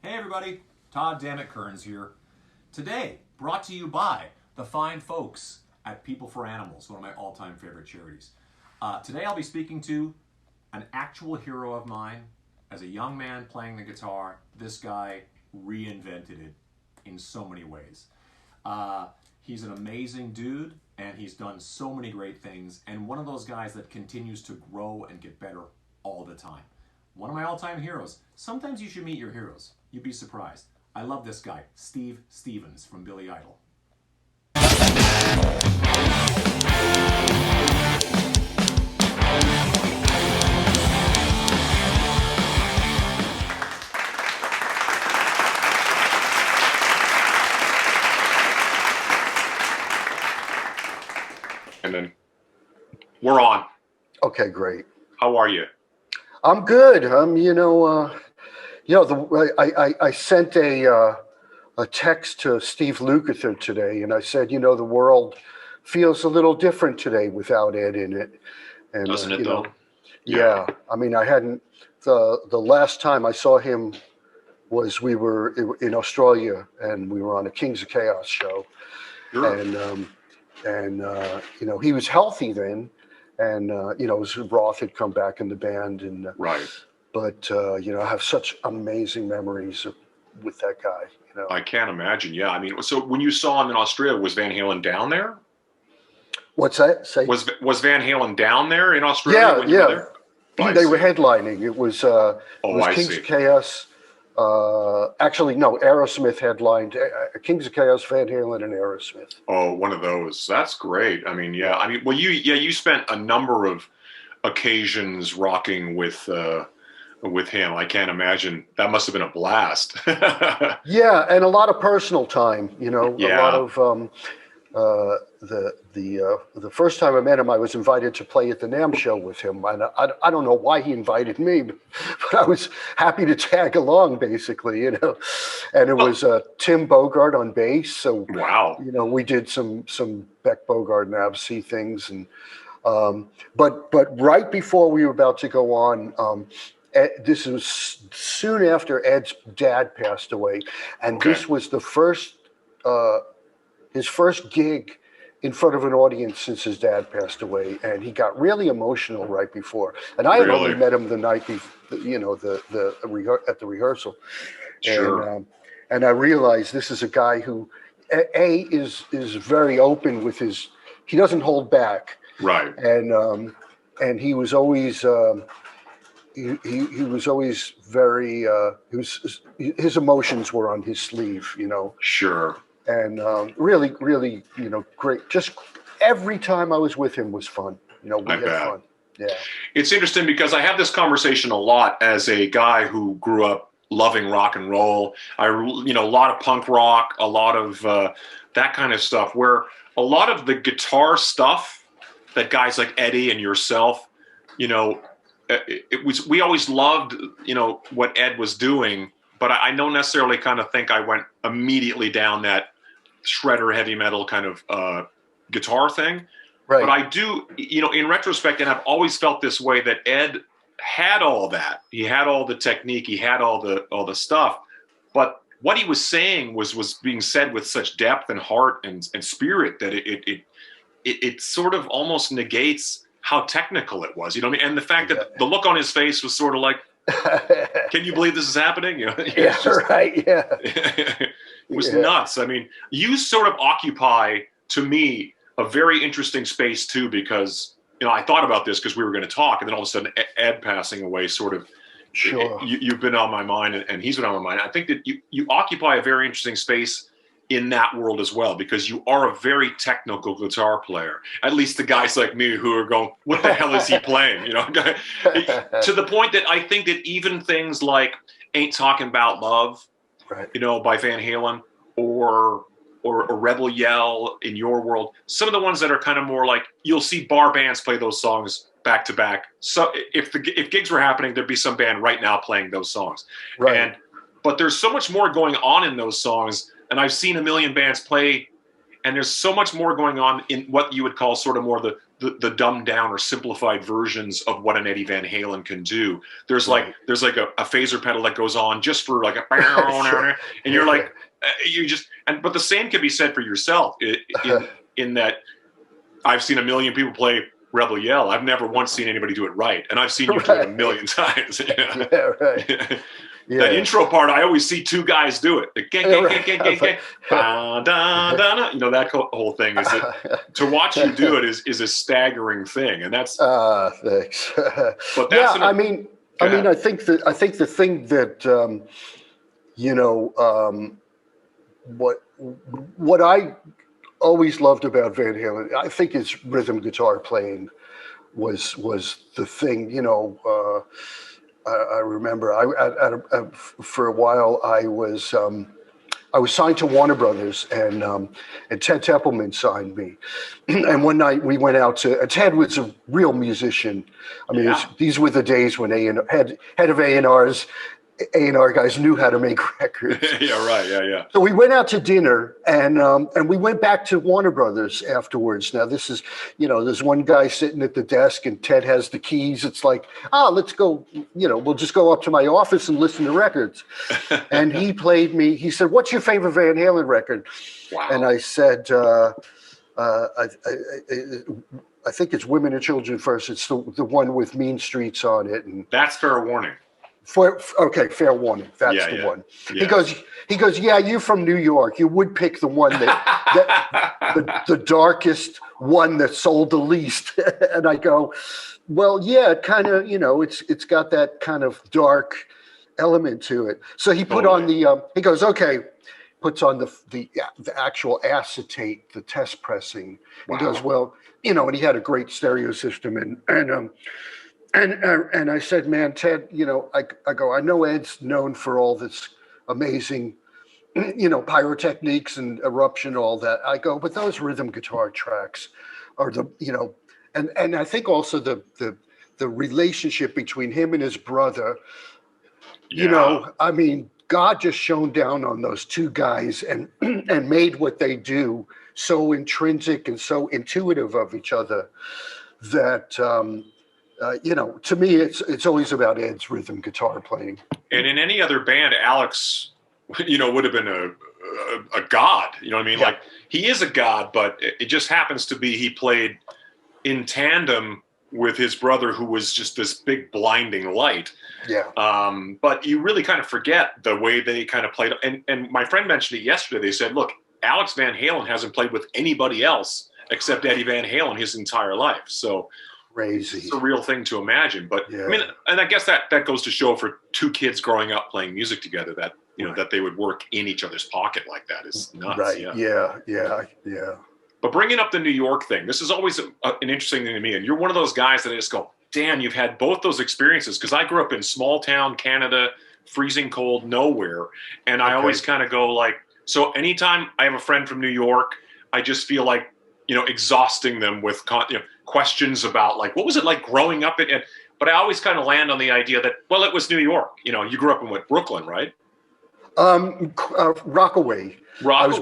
Hey everybody, Todd Dammit Kerns here. Today, brought to you by the fine folks at People for Animals, one of my all-time favorite charities. Today I'll be speaking to an actual hero of mine. As a young man playing the guitar, this guy reinvented it in so many ways. He's an amazing dude, and he's done so many great things, and one of those guys that continues to grow and get better all the time. One of my all-time heroes. Sometimes you should meet your heroes. You'd be surprised. I love this guy, Steve Stevens from Billy Idol. And then we're on. Okay, great. How are you? I'm good. I sent a text to Steve Lukather today, and I said, the world feels a little different today without Ed in it. And doesn't it though? Yeah. I mean, I hadn't. The last time I saw him was we were in Australia, and we were on a Kings of Chaos show, Sure. and he was healthy then. And, Roth had come back in the band. And Right. But, I have such amazing memories with that guy, I can't imagine. Yeah. I mean, so when you saw him in Australia, was Van Halen down there? What's that? Say? Was Van Halen down there in Australia? when you were there? I They see. were headlining. It was Kings see. of Chaos. Actually, no, Aerosmith headlined. Kings of Chaos, Van Halen, and Aerosmith. Oh, one of those. That's great. I mean, yeah. I mean, well, you spent a number of occasions rocking with him. I can't imagine. That must have been a blast. Yeah, and a lot of personal time. Yeah. A lot of the first time I met him, I was invited to play at the NAMM show with him. And I don't know why he invited me, but I was happy to tag along, basically, And it was Tim Bogart on bass. So Wow. we did some Beck Bogart and Absy things, and but right before we were about to go on. This was soon after Ed's dad passed away, and Okay. this was the his first gig in front of an audience since his dad passed away, and he got really emotional right before. And I had Really? only met him the night before, at the rehearsal. Sure. And I realized this is a guy who is very open with his. He doesn't hold back, Right. and he was always. He was always very. His emotions were on his sleeve, Sure. and really, great. Just every time I was with him was fun. We I had bet. fun. Yeah. It's interesting because I have this conversation a lot as a guy who grew up loving rock and roll. A lot of punk rock, a lot of that kind of stuff, where a lot of the guitar stuff that guys like Eddie and yourself, we always loved, what Ed was doing, but I don't necessarily kind of think I went immediately down that shredder heavy metal kind of guitar thing. Right. But I do, in retrospect, and I've always felt this way, that Ed had all that. He had all the technique. He had all the stuff. But what he was saying was being said with such depth and heart and spirit that it sort of almost negates how technical it was. You know what I mean? And the fact that the look on his face was sort of like, can you believe this is happening? Yeah. Right. Yeah. It was nuts. I mean, you sort of occupy, to me, a very interesting space too, because I thought about this because we were going to talk, and then all of a sudden Ed passing away sort of. Sure. You've been on my mind, and he's been on my mind. I think that you occupy a very interesting space in that world as well, because you are a very technical guitar player. At least the guys like me who are going, "What the hell is he playing?" To the point that I think that even things like "Ain't Talking About Love," Right. by Van Halen, or Rebel Yell in your world, some of the ones that are kind of more like, you'll see bar bands play those songs back to back. So if gigs were happening, there'd be some band right now playing those songs. Right. But there's so much more going on in those songs, and I've seen a million bands play, and there's so much more going on in what you would call sort of more the the dumbed down or simplified versions of what an Eddie Van Halen can do. There's like a phaser pedal that goes on just for like a sure. And you're like but the same can be said for yourself in that I've seen a million people play Rebel Yell. I've never once seen anybody do it right, and I've seen you do it a million times. Yeah, right. Yeah. That intro part, I always see two guys do it. That whole thing is to watch you do it is a staggering thing, and that's. Thanks. But that's I think the thing that what I always loved about Van Halen, I think his rhythm guitar playing was the thing. I remember for a while I was signed to Warner Brothers, and Ted Templeman signed me. And one night we went out and Ted was a real musician. I mean, these were the days when head of A&R guys knew how to make records. Yeah, right. Yeah. So we went out to dinner, and we went back to Warner Brothers afterwards. Now this is, there's one guy sitting at the desk, and Ted has the keys. It's like, let's go. We'll just go up to my office and listen to records. And he played me. He said, "What's your favorite Van Halen record?" Wow. And I said, I think it's Women and Children First. It's the one with Mean Streets on it. And that's Fair Warning. Fair Warning. That's the one. Yeah. He goes, yeah, you're from New York. You would pick the one the darkest one that sold the least. And I go, well, yeah, it kind of, it's got that kind of dark element to it. So he put on he goes, okay, puts on the actual acetate, the test pressing. Wow. He goes, well, and he had a great stereo system, and I said, man, Ted, I go, I know Ed's known for all this amazing, pyrotechniques and eruption, all that. I go, but those rhythm guitar tracks are and I think also the relationship between him and his brother, I mean, God just shone down on those two guys and made what they do so intrinsic and so intuitive of each other that, to me, it's always about Ed's rhythm guitar playing. And in any other band, Alex, would have been a god. You know what I mean? Yeah. Like, he is a god, but it just happens to be he played in tandem with his brother, who was just this big blinding light. Yeah. But you really kind of forget the way they kind of played. And my friend mentioned it yesterday. They said, look, Alex Van Halen hasn't played with anybody else except Eddie Van Halen his entire life. So crazy. It's a real thing to imagine. But I mean, and I guess that goes to show for two kids growing up playing music together that, that they would work in each other's pocket like that is nuts. Right. Yeah. But bringing up the New York thing, this is always an interesting thing to me. And you're one of those guys that I just go, Dan, you've had both those experiences. Because I grew up in small town Canada, freezing cold, nowhere. And I always kind of go like, so anytime I have a friend from New York, I just feel like, exhausting them with questions about like, what was it like growing up in, but I always kind of land on the idea that, well, it was New York. You grew up in Brooklyn, right? Rockaway. I was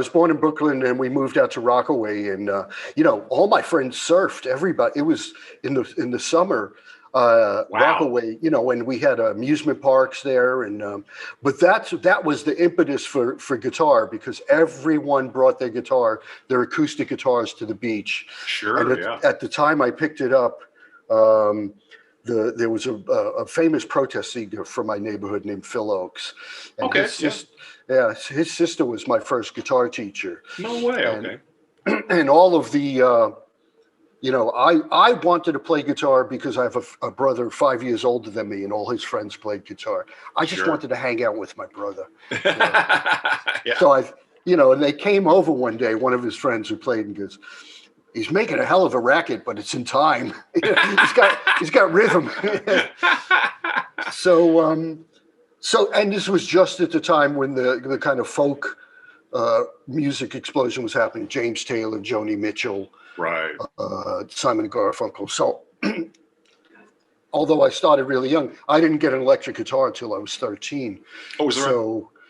born in Brooklyn, and we moved out to Rockaway, and all my friends surfed. Everybody, it was in the summer. Rockaway, and we had amusement parks there, and but that was the impetus for guitar, because everyone brought their acoustic guitars to the beach. Sure. And at the time I picked it up, there was a famous protest singer from my neighborhood named Phil Oakes. And his sister was my first guitar teacher. No way. And all of the, I wanted to play guitar because I have a brother 5 years older than me, and all his friends played guitar. I just wanted to hang out with my brother. So and they came over one day, one of his friends who played, and goes, he's making a hell of a racket, but it's in time. he's got rhythm. So, and this was just at the time when the kind of folk music explosion was happening. James Taylor, Joni Mitchell, right, Simon and Garfunkel. So, although I started really young, I didn't get an electric guitar until I was 13. Oh, was there?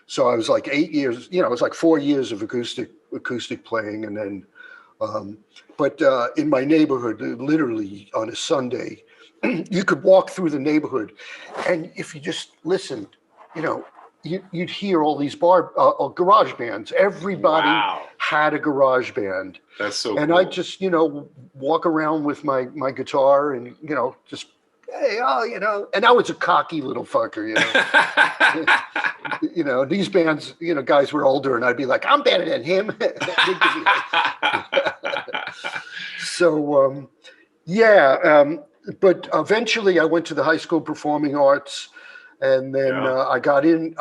So I was like 8 years. It was like 4 years of acoustic playing, and then But in my neighborhood, literally on a Sunday, you could walk through the neighborhood, and if you just listened, you'd hear all these garage bands. Everybody had a garage band. That's so and cool. I just, walk around with my guitar and, just, hey, and I was a cocky little fucker, these bands, guys were older, and I'd be like, I'm better than him. So, but eventually I went to the high school performing arts, and then I got in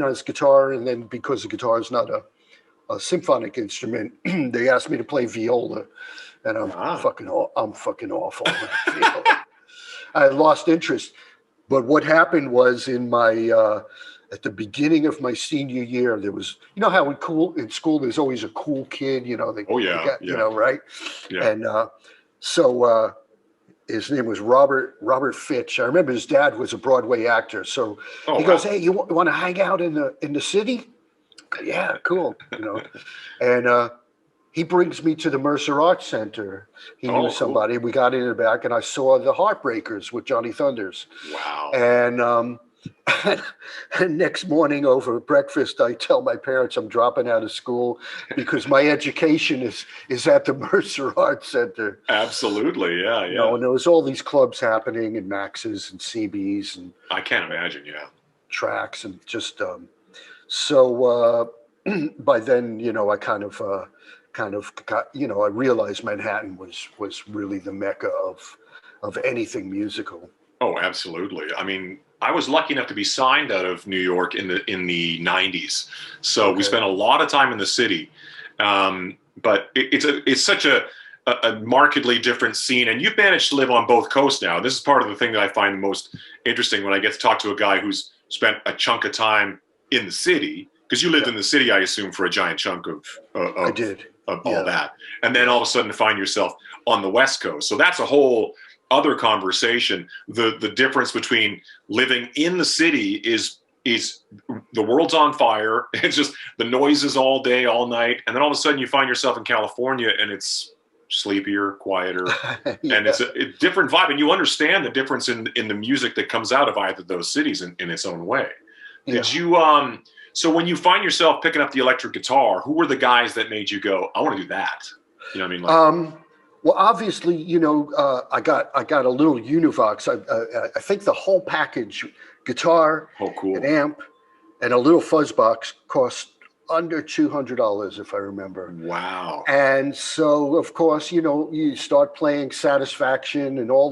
as guitar, and then because the guitar is not a symphonic instrument, they asked me to play viola, and I'm fucking awful. I lost interest. But what happened was in my at the beginning of my senior year, there was, how in school there's always a cool kid, right? Yeah. And so his name was Robert Fitch. I remember his dad was a Broadway actor. So he goes, hey, you want to hang out in the city? Yeah, cool. And he brings me to the Mercer Arts Center. He knew somebody. Cool. We got in the back, and I saw the Heartbreakers with Johnny Thunders. Wow. And next morning over breakfast, I tell my parents I'm dropping out of school because my education is at the Mercer Arts Center. Absolutely, yeah. And there was all these clubs happening, and Max's and CB's, and I can't imagine, tracks, and just so by then, I kind of got, I realized Manhattan was really the mecca of anything musical. Oh, absolutely. I mean, I was lucky enough to be signed out of New York in the 90s. So we spent a lot of time in the city. But it's such a markedly different scene. And you've managed to live on both coasts now. This is part of the thing that I find most interesting when I get to talk to a guy who's spent a chunk of time in the city, because you lived in the city, I assume, for a giant chunk of I did. Of all that. And then all of a sudden find yourself on the West Coast. So that's a whole other conversation. The difference between living in the city is the world's on fire. It's just the noises all day, all night. And then all of a sudden you find yourself in California, and it's sleepier, quieter, and it's a different vibe. And you understand the difference in the music that comes out of either of those cities in its own way. Did you, so when you find yourself picking up the electric guitar, who were the guys that made you go, I want to do that? You know what I mean? Well, obviously, I got a little Univox. I think the whole package, guitar, an amp, and a little fuzz box cost under $200, if I remember. Wow. And so, of course, you start playing Satisfaction and all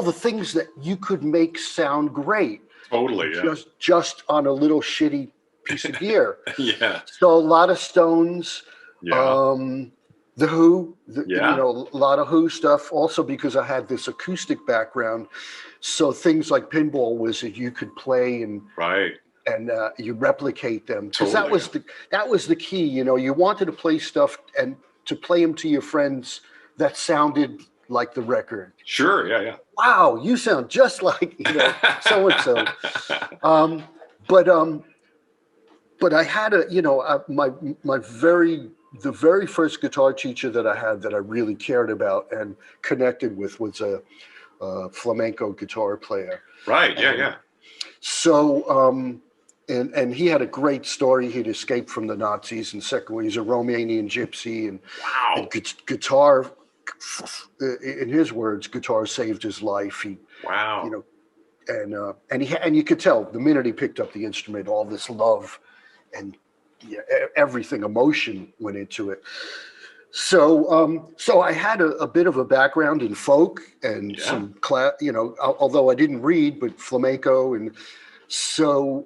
the things that you could make sound great. Totally, yeah. Just on a little shitty piece of gear. Yeah. So a lot of Stones, The Who, a lot of Who stuff. Also because I had this acoustic background, so things like pinball wizard you could play and you replicate them, because that was the key. You wanted to play stuff and to play them to your friends that sounded like the record. Sure, yeah. Wow, you sound just like so and so. But I had the very first guitar teacher that I had that I really cared about and connected with was a flamenco guitar player. Right, yeah. So, and he had a great story. He'd escaped from the Nazis, and second, he's a Romanian gypsy, and guitar, in his words, guitar saved his life. And you could tell the minute he picked up the instrument, all this love and everything, emotion went into it. So I had a bit of a background in folk and some although I didn't read, but flamenco. And so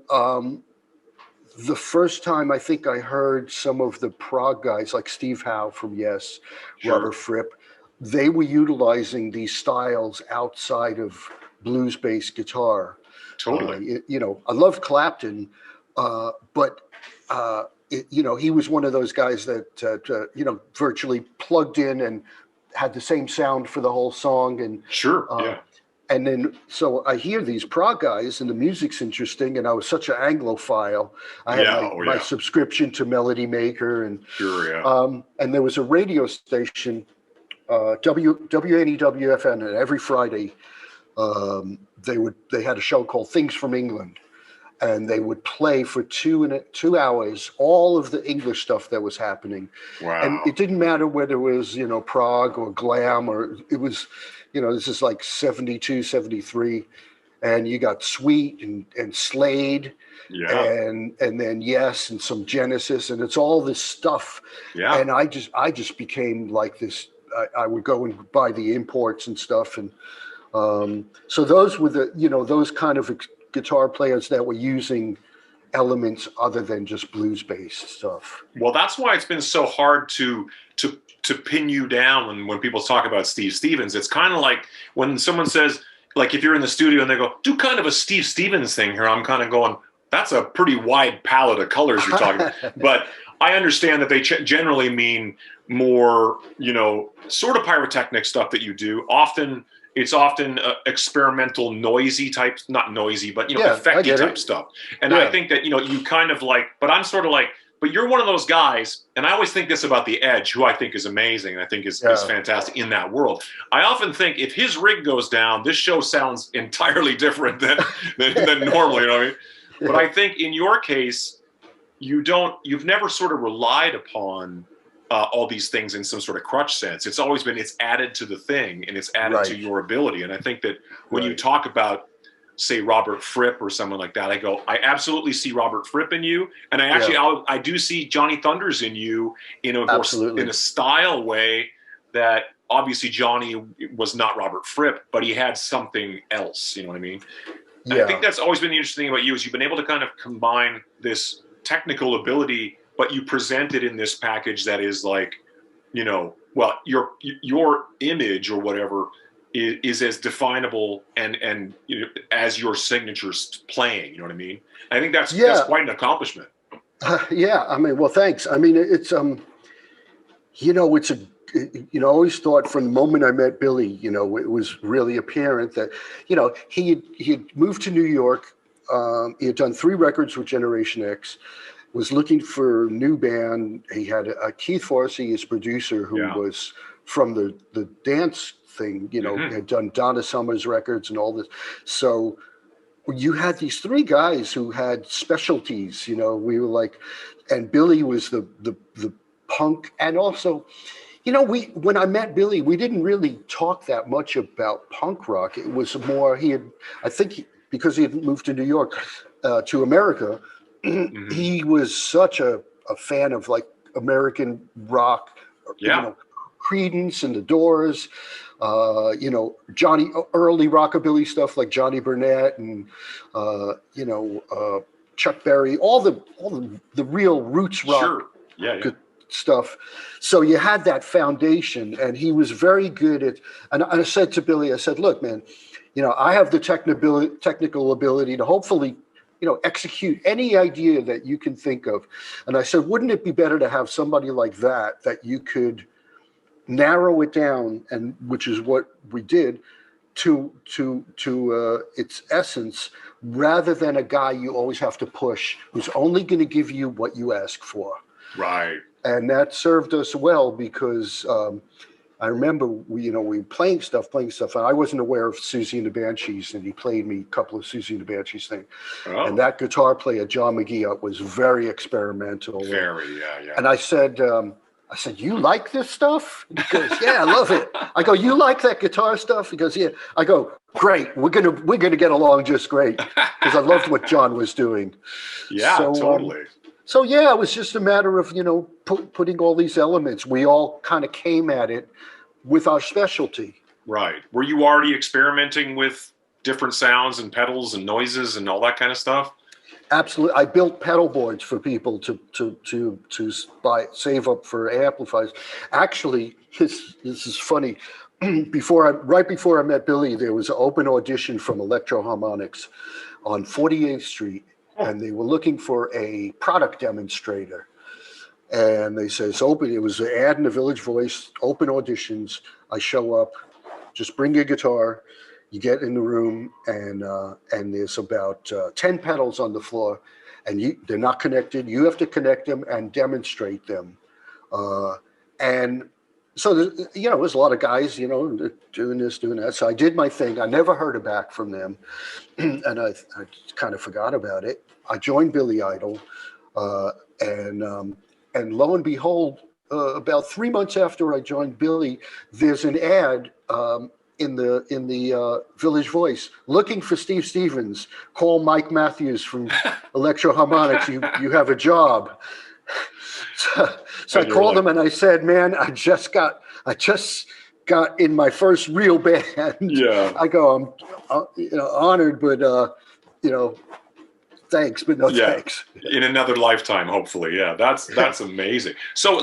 the first time I think I heard some of the prog guys like Steve Howe from Yes, Robert Fripp, they were utilizing these styles outside of blues-based guitar. Totally. I loved Clapton, but he was one of those guys that virtually plugged in and had the same sound for the whole song. And And then, so I hear these prog guys and the music's interesting. And I was such an Anglophile. I had my subscription to Melody Maker. And, and there was a radio station, WNEWFN, and every Friday they had a show called Things from England. And they would play for 2 hours all of the English stuff that was happening. Wow. And it didn't matter whether it was, prog or glam, or it was, this is like 72, 73. And you got Sweet and Slade, and then Yes, and some Genesis, and it's all this stuff. Yeah. And I just became like this. I would go and buy the imports and stuff. And so those were those kind of guitar players that were using elements other than just blues-based stuff. Well, that's why it's been so hard to pin you down when people talk about Steve Stevens. It's kind of like when someone says, like, if you're in the studio and they go, do kind of a Steve Stevens thing here, I'm kind of going, that's a pretty wide palette of colors you're talking about. But I understand that they generally mean more, sort of pyrotechnic stuff that you do. It's often experimental, noisy type, not noisy, but, effecty type stuff. And I think that, you kind of like, but I'm sort of like, but you're one of those guys, and I always think this about the Edge, who I think is amazing, and I think is fantastic in that world. I often think if his rig goes down, this show sounds entirely different than normally, you know what I mean? But I think in your case, you've never sort of relied upon all these things in some sort of crutch sense. It's always been, it's added to the thing and it's added to your ability. And I think that when you talk about, say, Robert Fripp or someone like that, I absolutely see Robert Fripp in you. And I actually, I do see Johnny Thunders in you in a style way that obviously Johnny was not Robert Fripp, but he had something else. You know what I mean? Yeah. I think that's always been the interesting thing about you is you've been able to kind of combine this technical ability, but you present it in this package that is like, well, your image or whatever is as definable and as your signature's playing. You know what I mean? I think that's quite an accomplishment. I mean, well, thanks. I mean, it's I always thought from the moment I met Billy, it was really apparent that, he had moved to New York. He had done 3 records with Generation X. Was looking for a new band. He had Keith Forsey, his producer, who was from the dance thing, had done Donna Summer's records and all this. So you had these 3 guys who had specialties, we were like, and Billy was the punk. And also, when I met Billy, we didn't really talk that much about punk rock. It was more, because he had moved to New York, to America, he was such a fan of like American rock, Creedence and the Doors, Johnny, early rockabilly stuff like Johnny Burnett and Chuck Berry, all the real roots rock stuff. So you had that foundation, and he was very good at. And I said to Billy, I said, "Look, man, I have the technical ability to hopefully." Execute any idea that you can think of. And I said, wouldn't it be better to have somebody like that you could narrow it down, and which is what we did, to its essence, rather than a guy you always have to push, who's only going to give you what you ask for. Right. And that served us well because I remember we were playing stuff, and I wasn't aware of Susie and the Banshees, and he played me a couple of Susie and the Banshees things. Oh. And that guitar player, John McGee, was very experimental. Very, And I said, you like this stuff? He goes, yeah, I love it. I go, you like that guitar stuff? He goes, yeah. I go, great. We're gonna get along just great, because I loved what John was doing. Yeah, totally. So it was just a matter of putting all these elements. We all kind of came at it with our specialty. Right. Were you already experimenting with different sounds and pedals and noises and all that kind of stuff? Absolutely. I built pedal boards for people to save up for amplifiers. Actually, this is funny. Right before I met Billy, there was an open audition from Electro Harmonics on 48th Street, and they were looking for a product demonstrator. And they said, it's open. It was an ad in the Village Voice, open auditions. I show up, just bring your guitar. you get in the room, and there's about 10 pedals on the floor, and they're not connected. You have to connect them and demonstrate them. And so, there's a lot of guys, doing this, doing that. So I did my thing. I never heard back from them, and I kind of forgot about it. I joined Billy Idol, and lo and behold, about 3 months after I joined Billy, there's an ad in the Village Voice looking for Steve Stevens. Call Mike Matthews from Electro Harmonics. You have a job. So I called him and I said, man, I just got in my first real band. Yeah. I go, I'm honored, but thanks, but no thanks. In another lifetime, hopefully. Yeah, that's amazing. So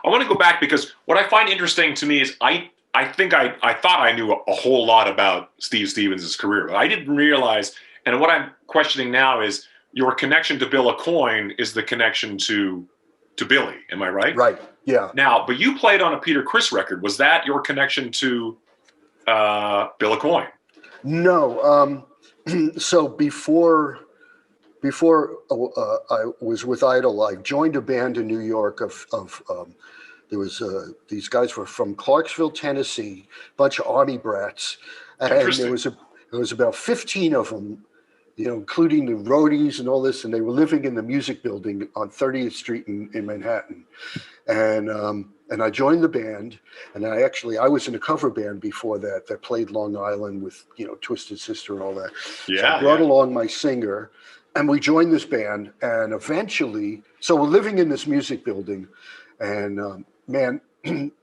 I want to go back, because what I find interesting to me is I think I thought I knew a whole lot about Steve Stevens' career, but I didn't realize, and what I'm questioning now is your connection to Bill Aucoin is the connection to Billy. Am I right? Right. Yeah. Now, but you played on a Peter Criss record. Was that your connection to Bill Aucoin? No. So before I was with Idol, I joined a band in New York there was these guys were from Clarksville, Tennessee, bunch of Army brats, and there was about 15 of them, including the roadies and all this, and they were living in the music building on 30th Street in Manhattan, and I joined the band, and I was in a cover band before that played Long Island with Twisted Sister and all that. Yeah, so I brought along my singer, and we joined this band, and eventually, so we're living in this music building, and man,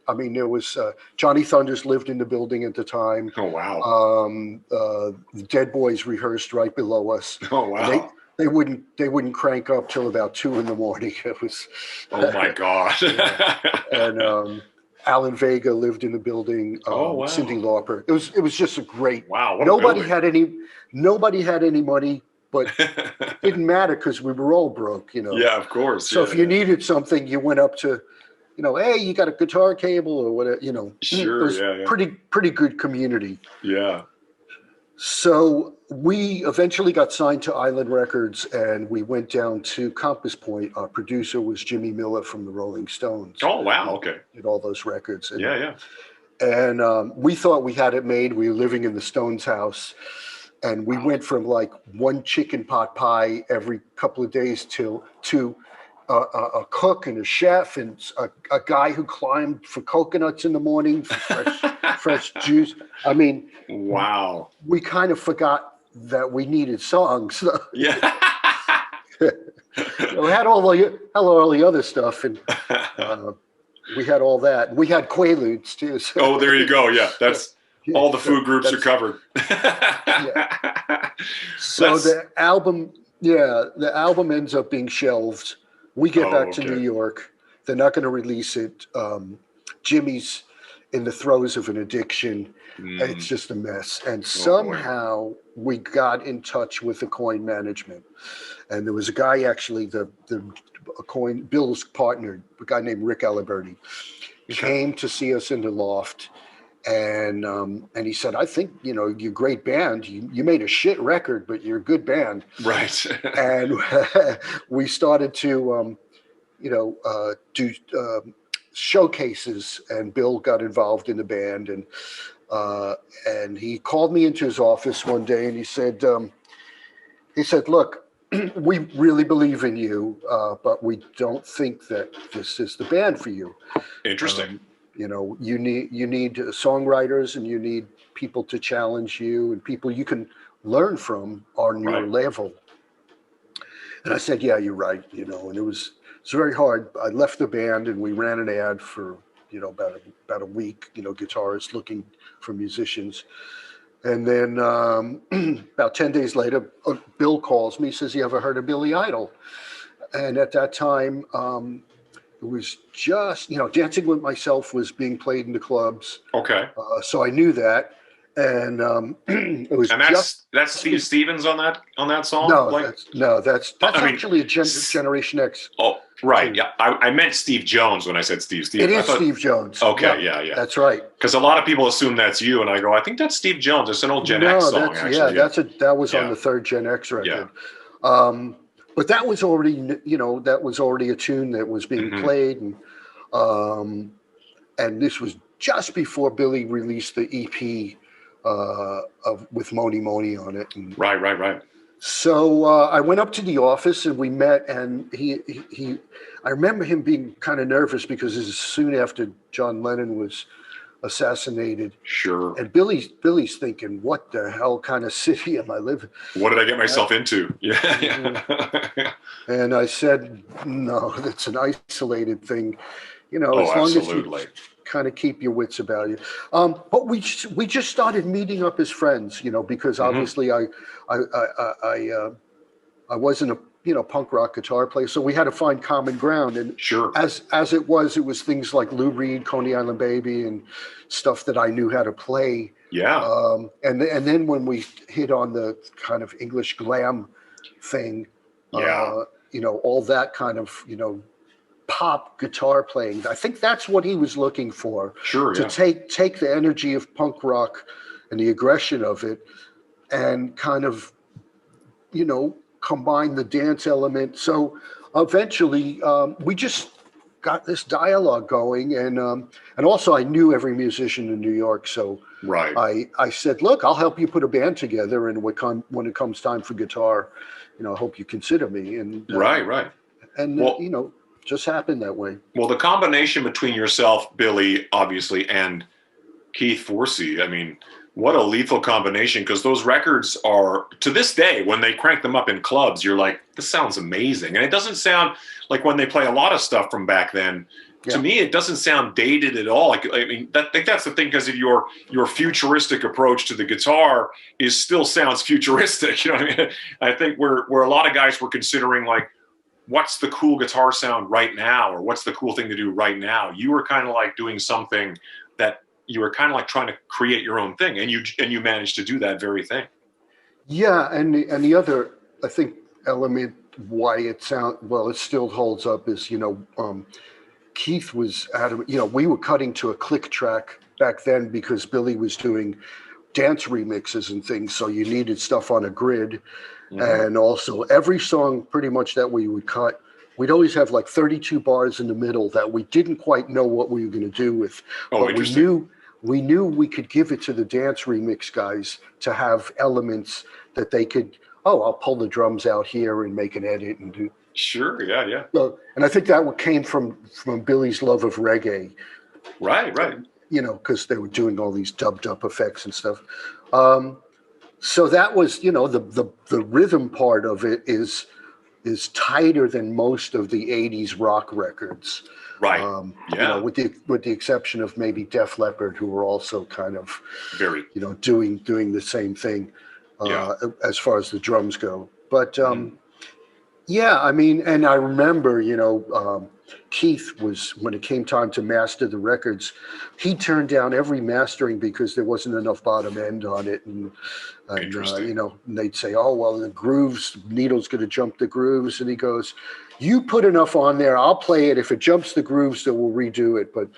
I mean, there was Johnny Thunders lived in the building at the time. Oh wow! The Dead Boys rehearsed right below us. Oh wow! They wouldn't crank up till about 2 a.m. It was. Oh my God! And Alan Vega lived in the building. Oh wow! Cyndi Lauper. It was just a great. Wow! Nobody had any money, but it didn't matter because we were all broke. Yeah, of course. So if you needed something, you went up to. Hey, you got a guitar cable or whatever, Sure, it was pretty good community. Yeah. So we eventually got signed to Island Records, and we went down to Compass Point. Our producer was Jimmy Miller from the Rolling Stones. Oh, wow. Okay. Did all those records. And, yeah. And we thought we had it made. We were living in the Stones house, and we went from like one chicken pot pie every couple of days to a cook and a chef and a guy who climbed for coconuts in the morning for fresh juice. I mean, wow. We kind of forgot that we needed songs. Yeah. We had all the other stuff, and we had all that. We had Quaaludes too. So. Oh, there you go. Yeah, that's all the food groups are covered. Yeah. So the album ends up being shelved. We get back to New York. They're not going to release it. Jimmy's in the throes of an addiction. It's just a mess. And somehow we got in touch with Aucoin management. And there was a guy, actually, the Aucoin, Bill's partner, a guy named Rick Aliberti, came to see us in the loft. And he said, I think, you're a great band. You made a shit record, but you're a good band. Right. And we started to, do showcases, and Bill got involved in the band. And he called me into his office one day, and he said, look, we really believe in you, but we don't think that this is the band for you. Interesting. You need songwriters, and you need people to challenge you, and people you can learn from on your level. And I said, yeah, you're right. And it's very hard. I left the band, and we ran an ad for about a week. Guitarists looking for musicians, and then about 10 days later, Bill calls me. Says, "You ever heard of Billy Idol?" And at that time. It was just, Dancing with Myself was being played in the clubs. Okay. So I knew that, and it was. And that's Steve Stevens on that song. No, that's actually a Generation X. Oh, Right. Yeah. I meant Steve Jones when I said Steve. It is Steve Jones. Okay. Yeah. That's right. Because a lot of people assume that's you, and I go, I think that's Steve Jones. It's an old Gen X song, actually. That was on the third Gen X record. But that was already, that was already a tune that was being played, and this was just before Billy released the EP with Moni Moni on it. And, right. So I went up to the office and we met, and I remember him being kind of nervous because this is soon after John Lennon was assassinated. Sure. And Billy's thinking, what the hell kind of city am I living? What did I get myself into? Yeah. And I said, no, that's an isolated thing. As long as you kind of keep your wits about you. But we just started meeting up as friends, because obviously I wasn't a punk rock guitar player, so we had to find common ground. And sure, as it was things like Lou Reed, Coney Island Baby, and stuff that I knew how to play. Yeah. And then when we hit on the kind of English glam thing, all that kind of pop guitar playing. I think that's what he was looking for. Sure. To take the energy of punk rock and the aggression of it, and kind of combine the dance element. So eventually we just got this dialogue going, and also I knew every musician in New York, so right. I said, look, I'll help you put a band together, and when it comes time for guitar, I hope you consider me. And right. And just happened that way. Well, the combination between yourself, Billy, obviously, and Keith Forsey, I mean, what a lethal combination, because those records are, to this day, when they crank them up in clubs, you're like, this sounds amazing. And it doesn't sound like when they play a lot of stuff from back then, to me, it doesn't sound dated at all. I think that's the thing, because of your futuristic approach to the guitar still sounds futuristic. You know what I mean? I think where a lot of guys were considering, like, what's the cool guitar sound right now, or what's the cool thing to do right now? You were kind of like doing something that you were kind of like trying to create your own thing, and you managed to do that very thing. Yeah, and the other, I think, element why it still holds up is, Keith was adamant. We were cutting to a click track back then because Billy was doing dance remixes and things, so you needed stuff on a grid. And also every song pretty much that we would cut, we'd always have like 32 bars in the middle that we didn't quite know what we were going to do with. But we knew we could give it to the dance remix guys to have elements that they could, I'll pull the drums out here and make an edit and do. Sure, yeah. So, and I think that came from Billy's love of reggae. Right. Because they were doing all these dubbed up effects and stuff. So that was, the rhythm part of it is tighter than most of the 80s rock records. Right. With the exception of maybe Def Leppard, who were also kind of very, doing the same thing as far as the drums go. But and I remember, Keith was, when it came time to master the records, he turned down every mastering because there wasn't enough bottom end on it. And they'd say, the grooves, needle's going to jump the grooves. And he goes, you put enough on there, I'll play it. If it jumps the grooves, then we'll redo it. But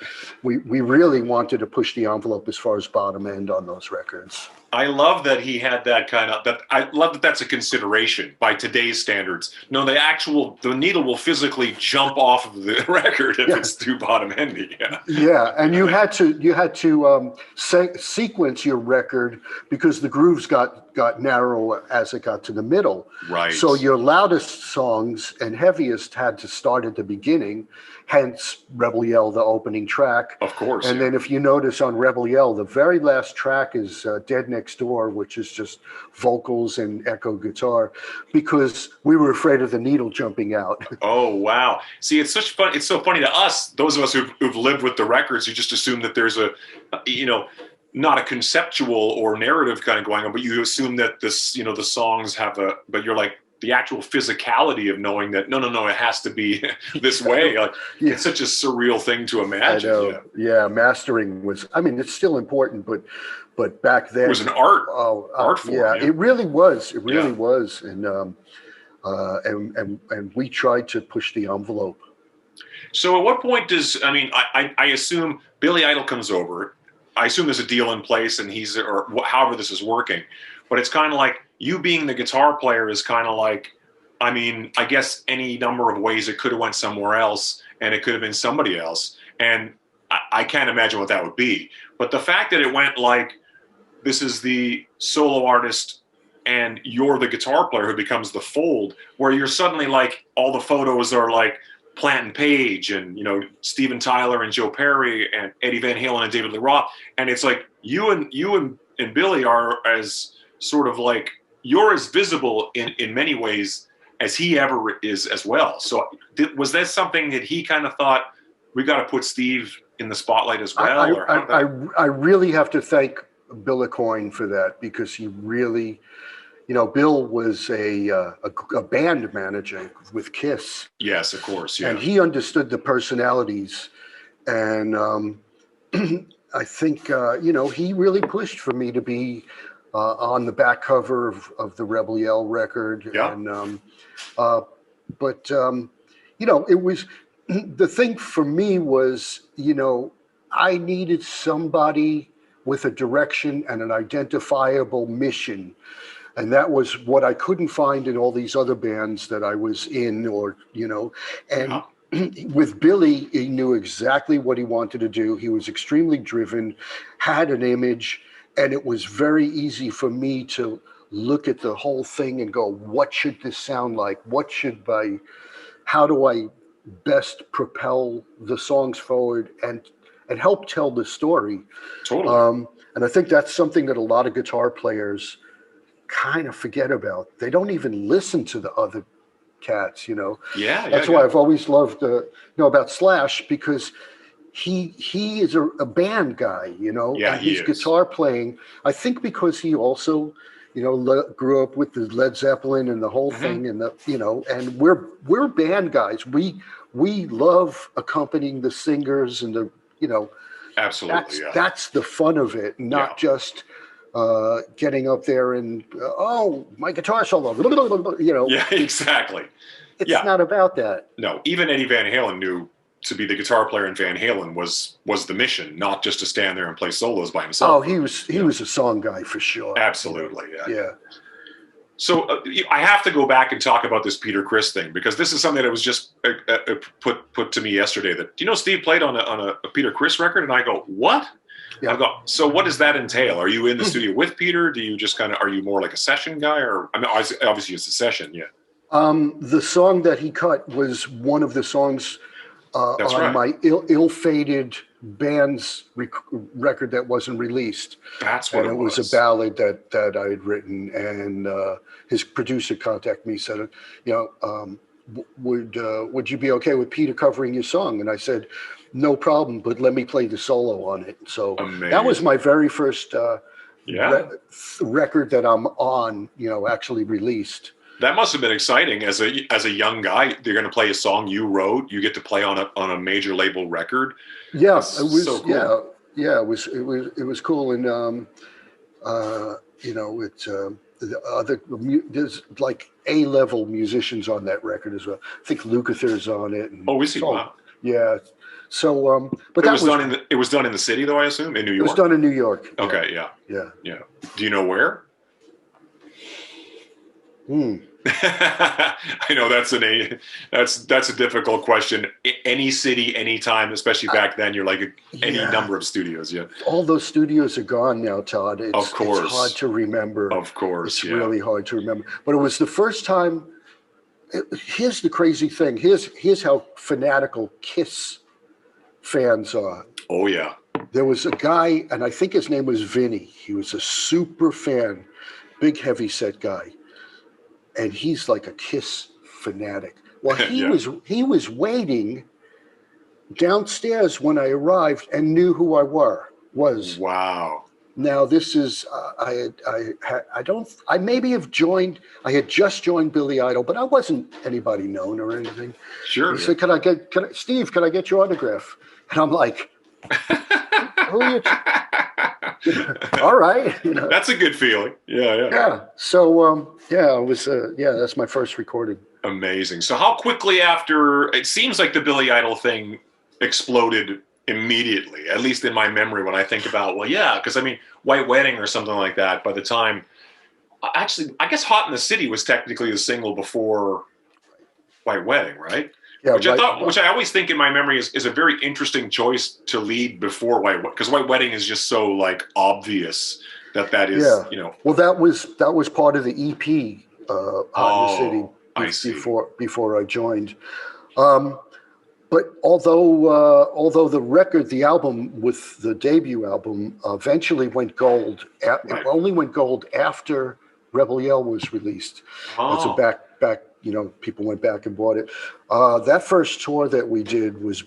we really wanted to push the envelope as far as bottom end on those records. I love that he had that kind of, I love that that's a consideration by today's standards. No, the needle will physically jump off of the record if it's too bottom endy. Yeah, and you had to sequence your record because the grooves got narrow as it got to the middle. Right. So your loudest songs and heaviest had to start at the beginning, hence Rebel Yell, the opening track. Of course. And then if you notice on Rebel Yell, the very last track is Dead Next Door, which is just vocals and echo guitar, because we were afraid of the needle jumping out. Oh, wow. See, it's so funny to us, those of us who've lived with the records, you just assume that there's not a conceptual or narrative kind of going on, but you assume that this, the songs have but you're like, the actual physicality of knowing that no, it has to be this way. It's such a surreal thing to imagine. I know. Yeah, mastering was, it's still important, but back then it was an art form. Yeah, it really was. It really was. And we tried to push the envelope So at what point does, I mean, I assume Billy Idol comes over. I assume there's a deal in place and he's, or however this is working. But it's kind of like you being the guitar player is kind of like, I mean, I guess any number of ways it could have went somewhere else and it could have been somebody else. And I can't imagine what that would be. But the fact that it went like, this is the solo artist and you're the guitar player who becomes the fold, where you're suddenly like, all the photos are like Plant and Page and, you know, Steven Tyler and Joe Perry and Eddie Van Halen and David Lee Roth. And it's like you and Billy are as sort of like, you're as visible in many ways as he ever is as well. So was that something that he kind of thought, we got to put Steve in the spotlight as well? I really have to thank Bill Aucoin for that, because he really, you know, Bill was a band manager with Kiss. Yes, of course. Yeah. And he understood the personalities. And I think, you know, he really pushed for me to be on the back cover of the Rebel Yell record. Yeah. And, but, you know, it was, the thing for me was, you know, I needed somebody with a direction and an identifiable mission. And that was what I couldn't find in all these other bands that I was in, or, you know, and with Billy, he knew exactly what he wanted to do. He was extremely driven, had an image, and it was very easy for me to look at the whole thing and go, what should this sound like? How do I best propel the songs forward and help tell the story? Totally. And I think that's something that a lot of guitar players kind of forget about. They don't even listen to the other cats, you know. That's why I've always loved about Slash, because he is a band guy, you know. Yeah, and his guitar playing, I think, because he also, you know, grew up with the Led Zeppelin and the whole thing, and the, you know, and we're band guys. We love accompanying the singers and the, you know, absolutely. That's the fun of it, not just getting up there and my guitar solo, you know. Yeah, exactly. It's not about that. No, even Eddie Van Halen knew to be the guitar player in Van Halen was the mission, not just to stand there and play solos by himself. Oh, he was a song guy for sure. Absolutely, yeah. So I have to go back and talk about this Peter Criss thing, because this is something that was just put to me yesterday. That, do you know Steve played on a Peter Criss record? And I go, what? Yeah. I go, so what does that entail? Are you in the studio with Peter? Do you just are you more like a session guy? Or, I mean, obviously it's a session, yeah. The song that he cut was one of the songs on my ill-fated band's record that wasn't released. That's what it was. A ballad that I had written, and his producer contacted me, said, you know, would you be okay with Peter covering your song? And I said, no problem, but let me play the solo on it. So that was my very first record that I'm on, you know, actually released. That must have been exciting as a young guy. You're going to play a song you wrote. You get to play on a major label record. Yeah, That's it was so cool. Yeah, it was cool, and you know, there's like A-level musicians on that record as well. I think Lukather's on it. And is he? Wow. Yeah. So, but it was done in the city, though, I assume, in New York. It was done in New York. Okay. Yeah. Do you know where? I know that's a difficult question. Any city, anytime, especially back then, you're like any number of studios. Yeah. All those studios are gone now, Todd. Of course. It's hard to remember. Of course. It's really hard to remember. But it was the first time. Here's the crazy thing. Here's how fanatical Kiss fans are. Oh yeah. There was a guy, and I think his name was Vinny. He was a super fan, big heavy set guy. And he's like a Kiss fanatic. Well, he was waiting downstairs when I arrived and knew who I was. Wow. Now this is I had just joined Billy Idol, but I wasn't anybody known or anything. Sure. He said, Steve, can I get your autograph? And I'm like, who are you? All right. You know. That's a good feeling. Yeah. So, it was, that's my first recording. Amazing. So how quickly after, it seems like the Billy Idol thing exploded immediately, at least in my memory when I think about, well, yeah, because I mean, White Wedding or something like that, by the time, actually, I guess Hot in the City was technically the single before White Wedding, right? Yeah, Which I always think in my memory is a very interesting choice to lead before because White Wedding is just so like obvious that is, you know. Well, that was part of the EP, Hot in the City, before I joined. But although the album with the debut album eventually went gold, it only went gold after Rebel Yell was released. And so back, you know, people went back and bought it. That first tour that we did was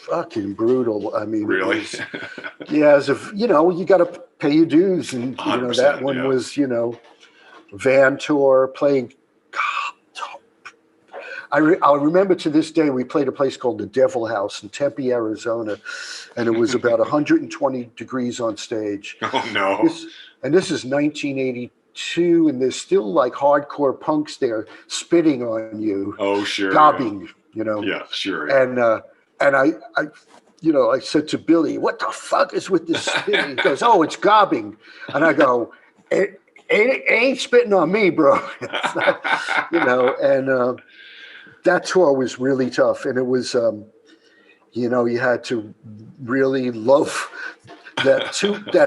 fucking brutal. I mean, really? As if, you know, you got to pay your dues, and you know that one was, you know, van tour playing. I'll remember to this day, we played a place called the Devil House in Tempe, Arizona, and it was about 120 degrees on stage. Oh, no. This is 1982, and there's still like hardcore punks there spitting on you. Oh, sure. Gobbing, you know. Yeah, sure. Yeah. And I, you know, I said to Billy, "What the fuck is with this spitting?" He goes, "Oh, it's gobbing." And I go, It ain't spitting on me, bro. It's not, you know, and that tour was really tough, and it was, you know, you had to really love that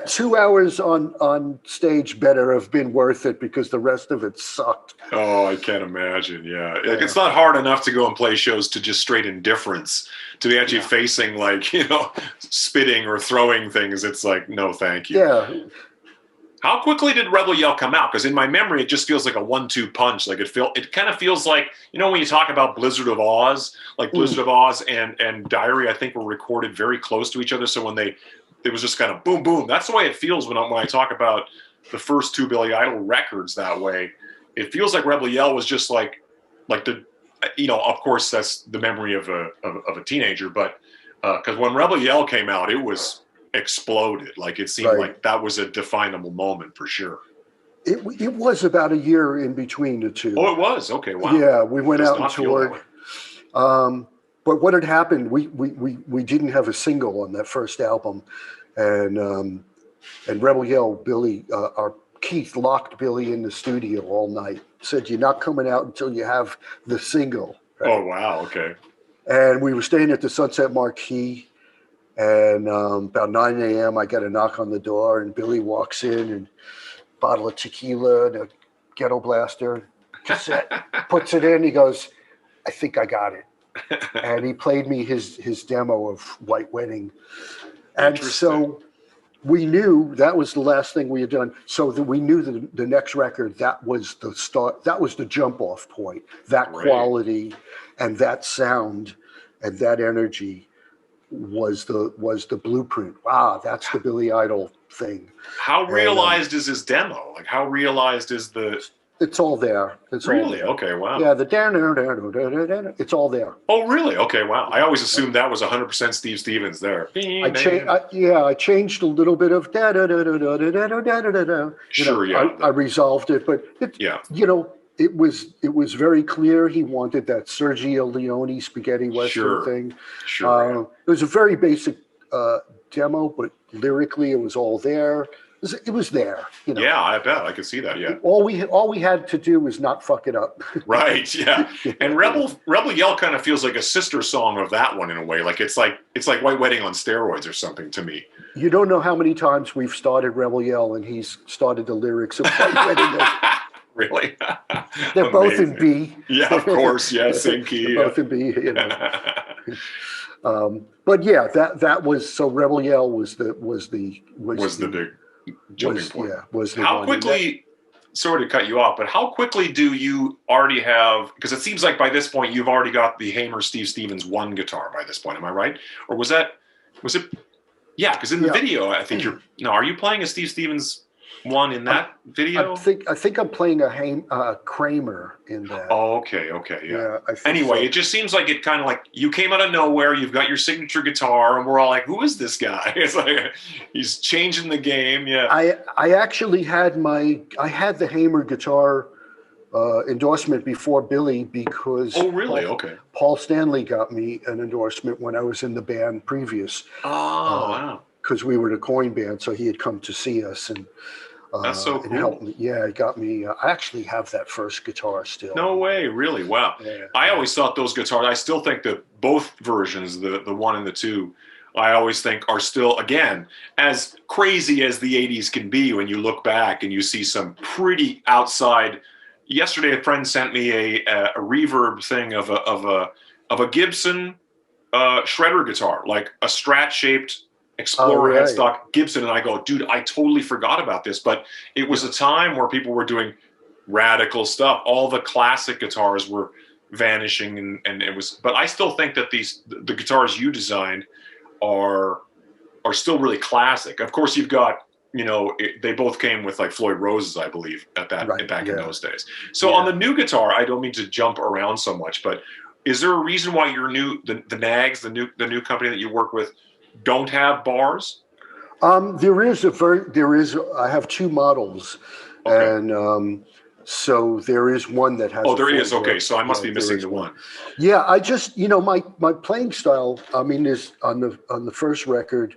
2 hours on stage. Better have been worth it because the rest of it sucked. Oh, I can't imagine. Yeah, it's not hard enough to go and play shows to just straight indifference, to be actually facing like, you know, spitting or throwing things. It's like, no, thank you. Yeah. How quickly did Rebel Yell come out? Because in my memory, it just feels like a 1-2 punch. Like it kind of feels like, you know, when you talk about Blizzard of Oz, like Blizzard of Oz and Diary, I think were recorded very close to each other. So when it was just kind of boom, boom. That's the way it feels when I talk about the first two Billy Idol records that way. It feels like Rebel Yell was just like the, you know, of course that's the memory of a teenager, but because when Rebel Yell came out, it was exploded. Like it seemed like that was a definable moment for sure. It was about a year in between the two. Oh, it was? Okay, wow. Yeah, we went out and toured. But what had happened, we didn't have a single on that first album, and Rebel Yell, Billy, our Keith locked Billy in the studio all night. Said, "You're not coming out until you have the single." Right? Oh wow, okay. And we were staying at the Sunset Marquee. And about 9 a.m., I get a knock on the door, and Billy walks in, and a bottle of tequila and a ghetto blaster cassette, puts it in. He goes, "I think I got it." And he played me his demo of White Wedding. And so we knew that was the last thing we had done. So that we knew the next record, that was the start, that was the jump off point, that quality and that sound and that energy was the blueprint. Wow, that's the Billy Idol thing. How realized is his demo? Like, how realized is the? It's all there. It's really all there. Okay. Wow. Yeah, it's all there. Oh, really? Okay. Wow. I always assumed that was 100% Steve Stevens there. I changed a little bit of da da da da da da da da da da. Sure. Yeah. I resolved it, but you know. It was very clear he wanted that Sergio Leone spaghetti western thing. Sure. It was a very basic demo, but lyrically it was all there. It was there. You know? Yeah, I bet I could see that. Yeah. All we had to do was not fuck it up. Right. Yeah. And Rebel Yell kind of feels like a sister song of that one in a way. Like it's like White Wedding on steroids or something to me. You don't know how many times we've started Rebel Yell and he's started the lyrics of White Wedding. Really? They're both in B. Yeah, of course. Yeah, same key. Both in B. You know. But yeah, that was so. Rebel Yell was the big jumping point. Yeah, was the how one. Quickly? Sorry to cut you off, but how quickly do you already have? Because it seems like by this point you've already got the Hamer Steve Stevens 1 guitar. By this point, am I right? Or was it? Yeah, because in the video, I think you're. No, are you playing a Steve Stevens 1 in that video? I think I'm playing a Kramer in that. Oh, okay, yeah. Anyway, so. It just seems like it kind of like you came out of nowhere. You've got your signature guitar, and we're all like, "Who is this guy?" It's like he's changing the game. Yeah. I actually had the Hamer guitar endorsement before Billy because Oh, really? Okay. Paul Stanley got me an endorsement when I was in the band previous. Oh, wow. Because we were the Coin band, so he had come to see us and That's so cool. helped me. Yeah, it got me. I actually have that first guitar still. No way, really? Wow. Yeah. I always thought those guitars, I still think that both versions, the one and the two, I always think are still, again, as crazy as the 80s can be when you look back and you see some pretty outside. Yesterday, a friend sent me a reverb thing of a Gibson shredder guitar, like a Strat-shaped Explorer headstock Gibson, and I go, dude, I totally forgot about this. But it was a time where people were doing radical stuff. All the classic guitars were vanishing, and it was. But I still think that the guitars you designed are still really classic. Of course, you've got, they both came with like Floyd Roses, I believe, back in those days. So on the new guitar, I don't mean to jump around so much, but is there a reason why your the Nags, the new company that you work with, don't have bars? There is. I have two models, and so there is one that has. Oh, there is. Okay, so I must be missing the one. Yeah, I just my playing style. I mean, is on the first record.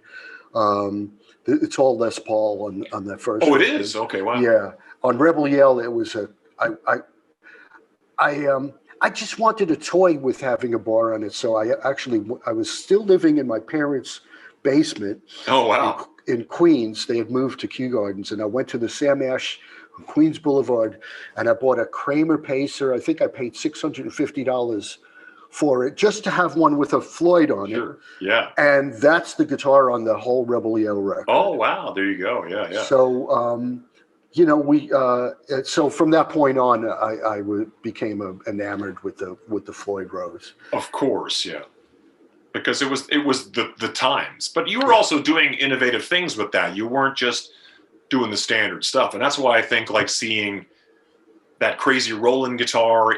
It's all Les Paul on that first. Oh, it record. is. Okay, wow. Yeah, on Rebel Yell, it was I just wanted a toy with having a bar on it, so I was still living in my parents' basement. Oh, wow. In Queens. They had moved to Kew Gardens, and I went to the Sam Ash on Queens Boulevard, and I bought a Kramer Pacer. I think I paid $650 for it just to have one with a Floyd on it. Yeah. And that's the guitar on the whole Rebel Yell record. Oh, wow. There you go. Yeah, yeah. So, so from that point on, I became enamored with the Floyd Rose. Of course, yeah, because it was the times. But you were also doing innovative things with that. You weren't just doing the standard stuff, and that's why I think like seeing that crazy Roland guitar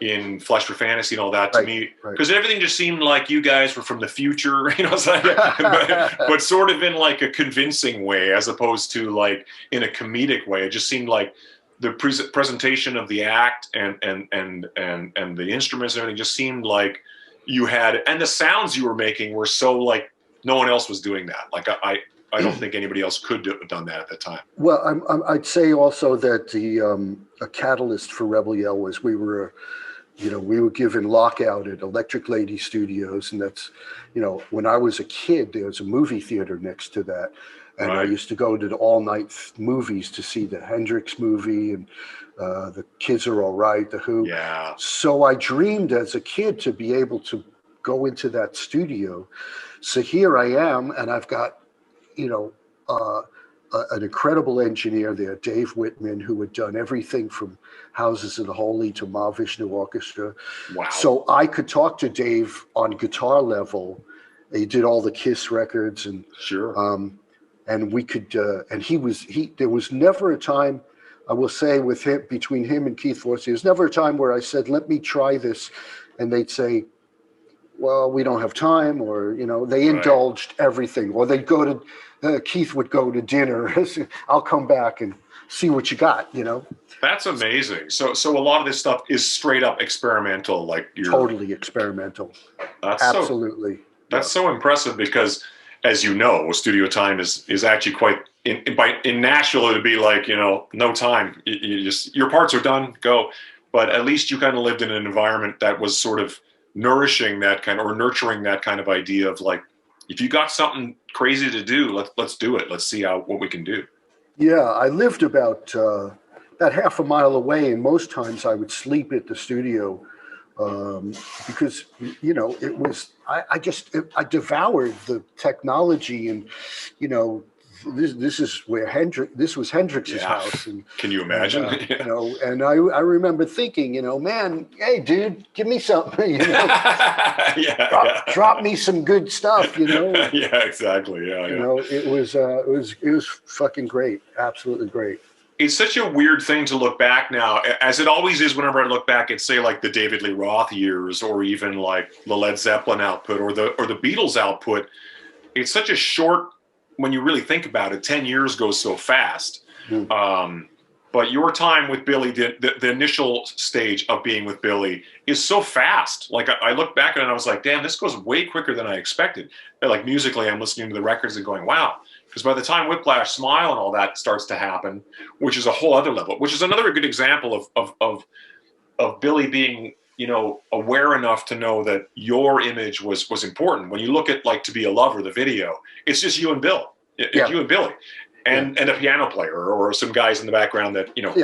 in Flesh for Fantasy and all that to me, because everything just seemed like you guys were from the future, but sort of in like a convincing way, as opposed to like in a comedic way. It just seemed like the presentation of the act and the instruments and everything just seemed like you had, and the sounds you were making were so like no one else was doing that. Like I don't think anybody else could have done that at the time. Well, I'd say also that a catalyst for Rebel Yell was we were given lockout at Electric Lady Studios, and that's, when I was a kid, there was a movie theater next to that, and I used to go to the all-night movies to see the Hendrix movie and the Kids Are All Right, the Who. Yeah. So I dreamed as a kid to be able to go into that studio. So here I am, and I've got, an incredible engineer there, Dave Whitman, who had done everything from Houses of the Holy to Mahavishnu Orchestra. Wow. So I could talk to Dave on guitar level. He did all the Kiss records, and and we could, and there was never a time, I will say, between him and Keith Forsey, there's never a time where I said, let me try this, and they'd say, well, we don't have time, or, they indulged everything, or they'd go to, Keith would go to dinner. I'll come back and see what you got, That's amazing. So a lot of this stuff is straight up experimental, like you're totally experimental. Absolutely. That's so impressive because, as you know, studio time is actually quite in Nashville. It'd be like, no time. You just, your parts are done, go. But at least you kind of lived in an environment that was sort of nurturing that kind of idea of like, if you got something crazy to do, let's do it. Let's see what we can do. Yeah, I lived about half a mile away, and most times I would sleep at the studio because it was I devoured the technology, and this is where this was Hendrix's house, and can you imagine? And I remember thinking, man, hey dude, give me something, drop me some good stuff, Yeah, exactly. Yeah, it was fucking great, absolutely great. It's such a weird thing to look back now, as it always is whenever I look back at, say, like the David Lee Roth years, or even like the Led Zeppelin output, or the Beatles output. It's such a short, when you really think about it, 10 years goes so fast. But your time with Billy, the initial stage of being with Billy is so fast. Like I look back at it and I was like, damn, this goes way quicker than I expected. And like musically, I'm listening to the records and going, wow. Because by the time Whiplash Smile and all that starts to happen, which is a whole other level, which is another good example of Billy being, you know, aware enough to know that your image was important. When you look at like To Be a Lover, the video, it's just you and Bill, you and Billy. And a piano player or some guys in the background that, you know,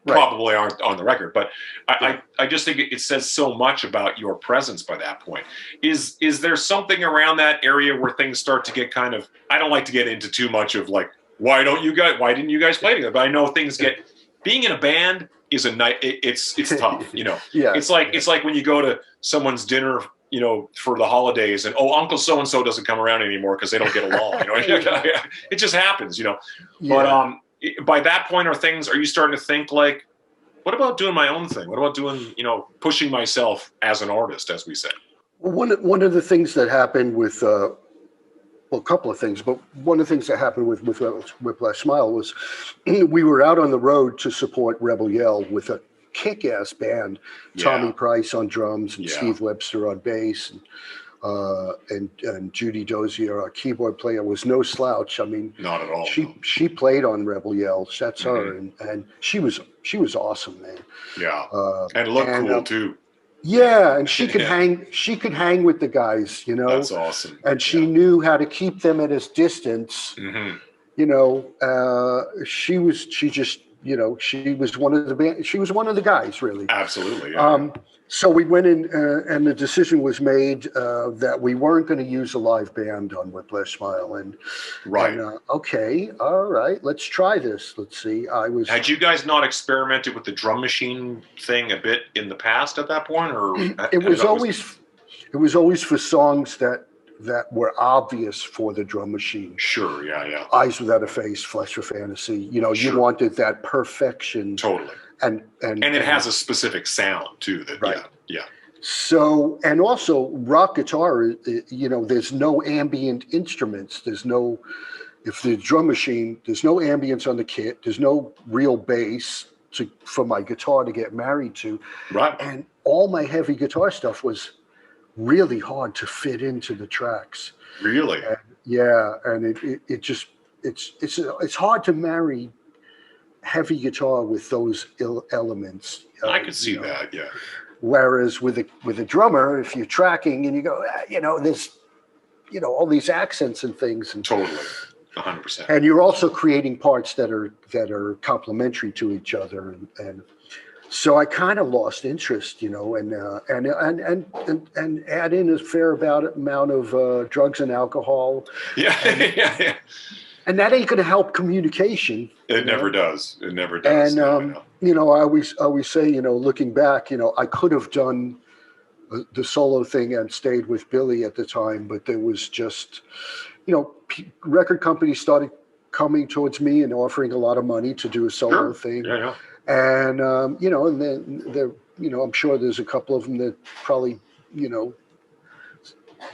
probably aren't on the record. But I just think it says so much about your presence by that point. Is there something around that area where things start to get kind of, I don't like to get into too much of like, why didn't you guys play together? But I know things get, being in a band is a night, it's tough, you know. It's like when you go to someone's dinner, you know, for the holidays and, oh, Uncle so-and-so doesn't come around anymore because they don't get along, you know. It just happens, you know. But by that point are you starting to think like, what about doing my own thing? What about doing, you know, pushing myself as an artist, as we say? Well, one of the things that happened with, well, a couple of things, but one of the things that happened with Whiplash Smile was we were out on the road to support Rebel Yell with a kick-ass band, Tommy Price on drums and Steve Webster on bass, and Judy Dozier, our keyboard player, was no slouch. I mean, not at all. She played on Rebel Yell. That's her, and she was awesome, man. Yeah, and looked cool too. Yeah, and she could hang. She could hang with the guys, you know. That's awesome. And she knew how to keep them at a distance. You know, she you know, she was one of the band. She was one of the guys, really. Absolutely. Yeah. So we went in, and the decision was made that we weren't going to use a live band on Whiplash Smile. And okay, all right, let's try this. Let's see. Had you guys not experimented with the drum machine thing a bit in the past at that point, or it was always for songs that were obvious for the drum machine. Sure, yeah. Eyes Without a Face, Flesh for Fantasy. You know, you wanted that perfection. Totally. And it has a specific sound too. Yeah. So, and also rock guitar, you know, there's no ambient instruments. If the drum machine, there's no ambience on the kit. There's no real bass for my guitar to get married to. Right. And all my heavy guitar stuff was really hard to fit into the tracks. Really? And it's hard to marry heavy guitar with those elements. I could see that, yeah. Whereas with a drummer, if you're tracking and you go, you know, there's, you know, all these accents and things. And, totally, 100%. And you're also creating parts that are complementary to each other, and so I kind of lost interest, you know, and add in a fair amount of drugs and alcohol. Yeah. And that ain't going to help communication. It never does. It never does. And, you know, I always say, you know, looking back, you know, I could have done the solo thing and stayed with Billy at the time, but there was just, you know, record companies started coming towards me and offering a lot of money to do a solo thing. Yeah. And, you know, and then there, you know, I'm sure there's a couple of them that probably, you know,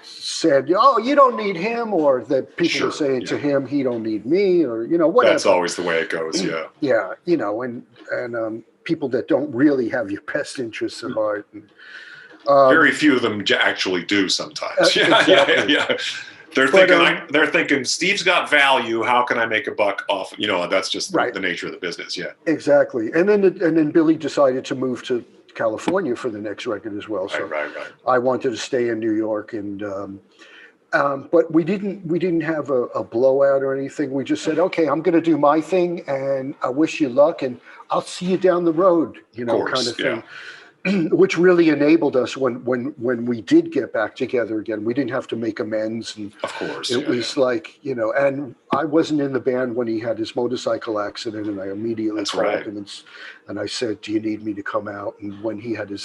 said, oh, you don't need him, or that people are saying to him, he don't need me, or, you know, whatever. That's always the way it goes, yeah. Yeah, you know, and people that don't really have your best interests at heart. And, very few of them actually do sometimes. Yeah. They're thinking, Steve's got value. How can I make a buck off? You know, that's just the nature of the business. Yeah, exactly. And then Billy decided to move to California for the next record as well. So right. I wanted to stay in New York, and but we didn't have a blowout or anything. We just said, okay, I'm going to do my thing, and I wish you luck, and I'll see you down the road. You know, kind of thing. Which really enabled us when we did get back together again. We didn't have to make amends, and of course it was like, you know. And I wasn't in the band when he had his motorcycle accident, and I immediately called him and I said, "Do you need me to come out?" And when he had him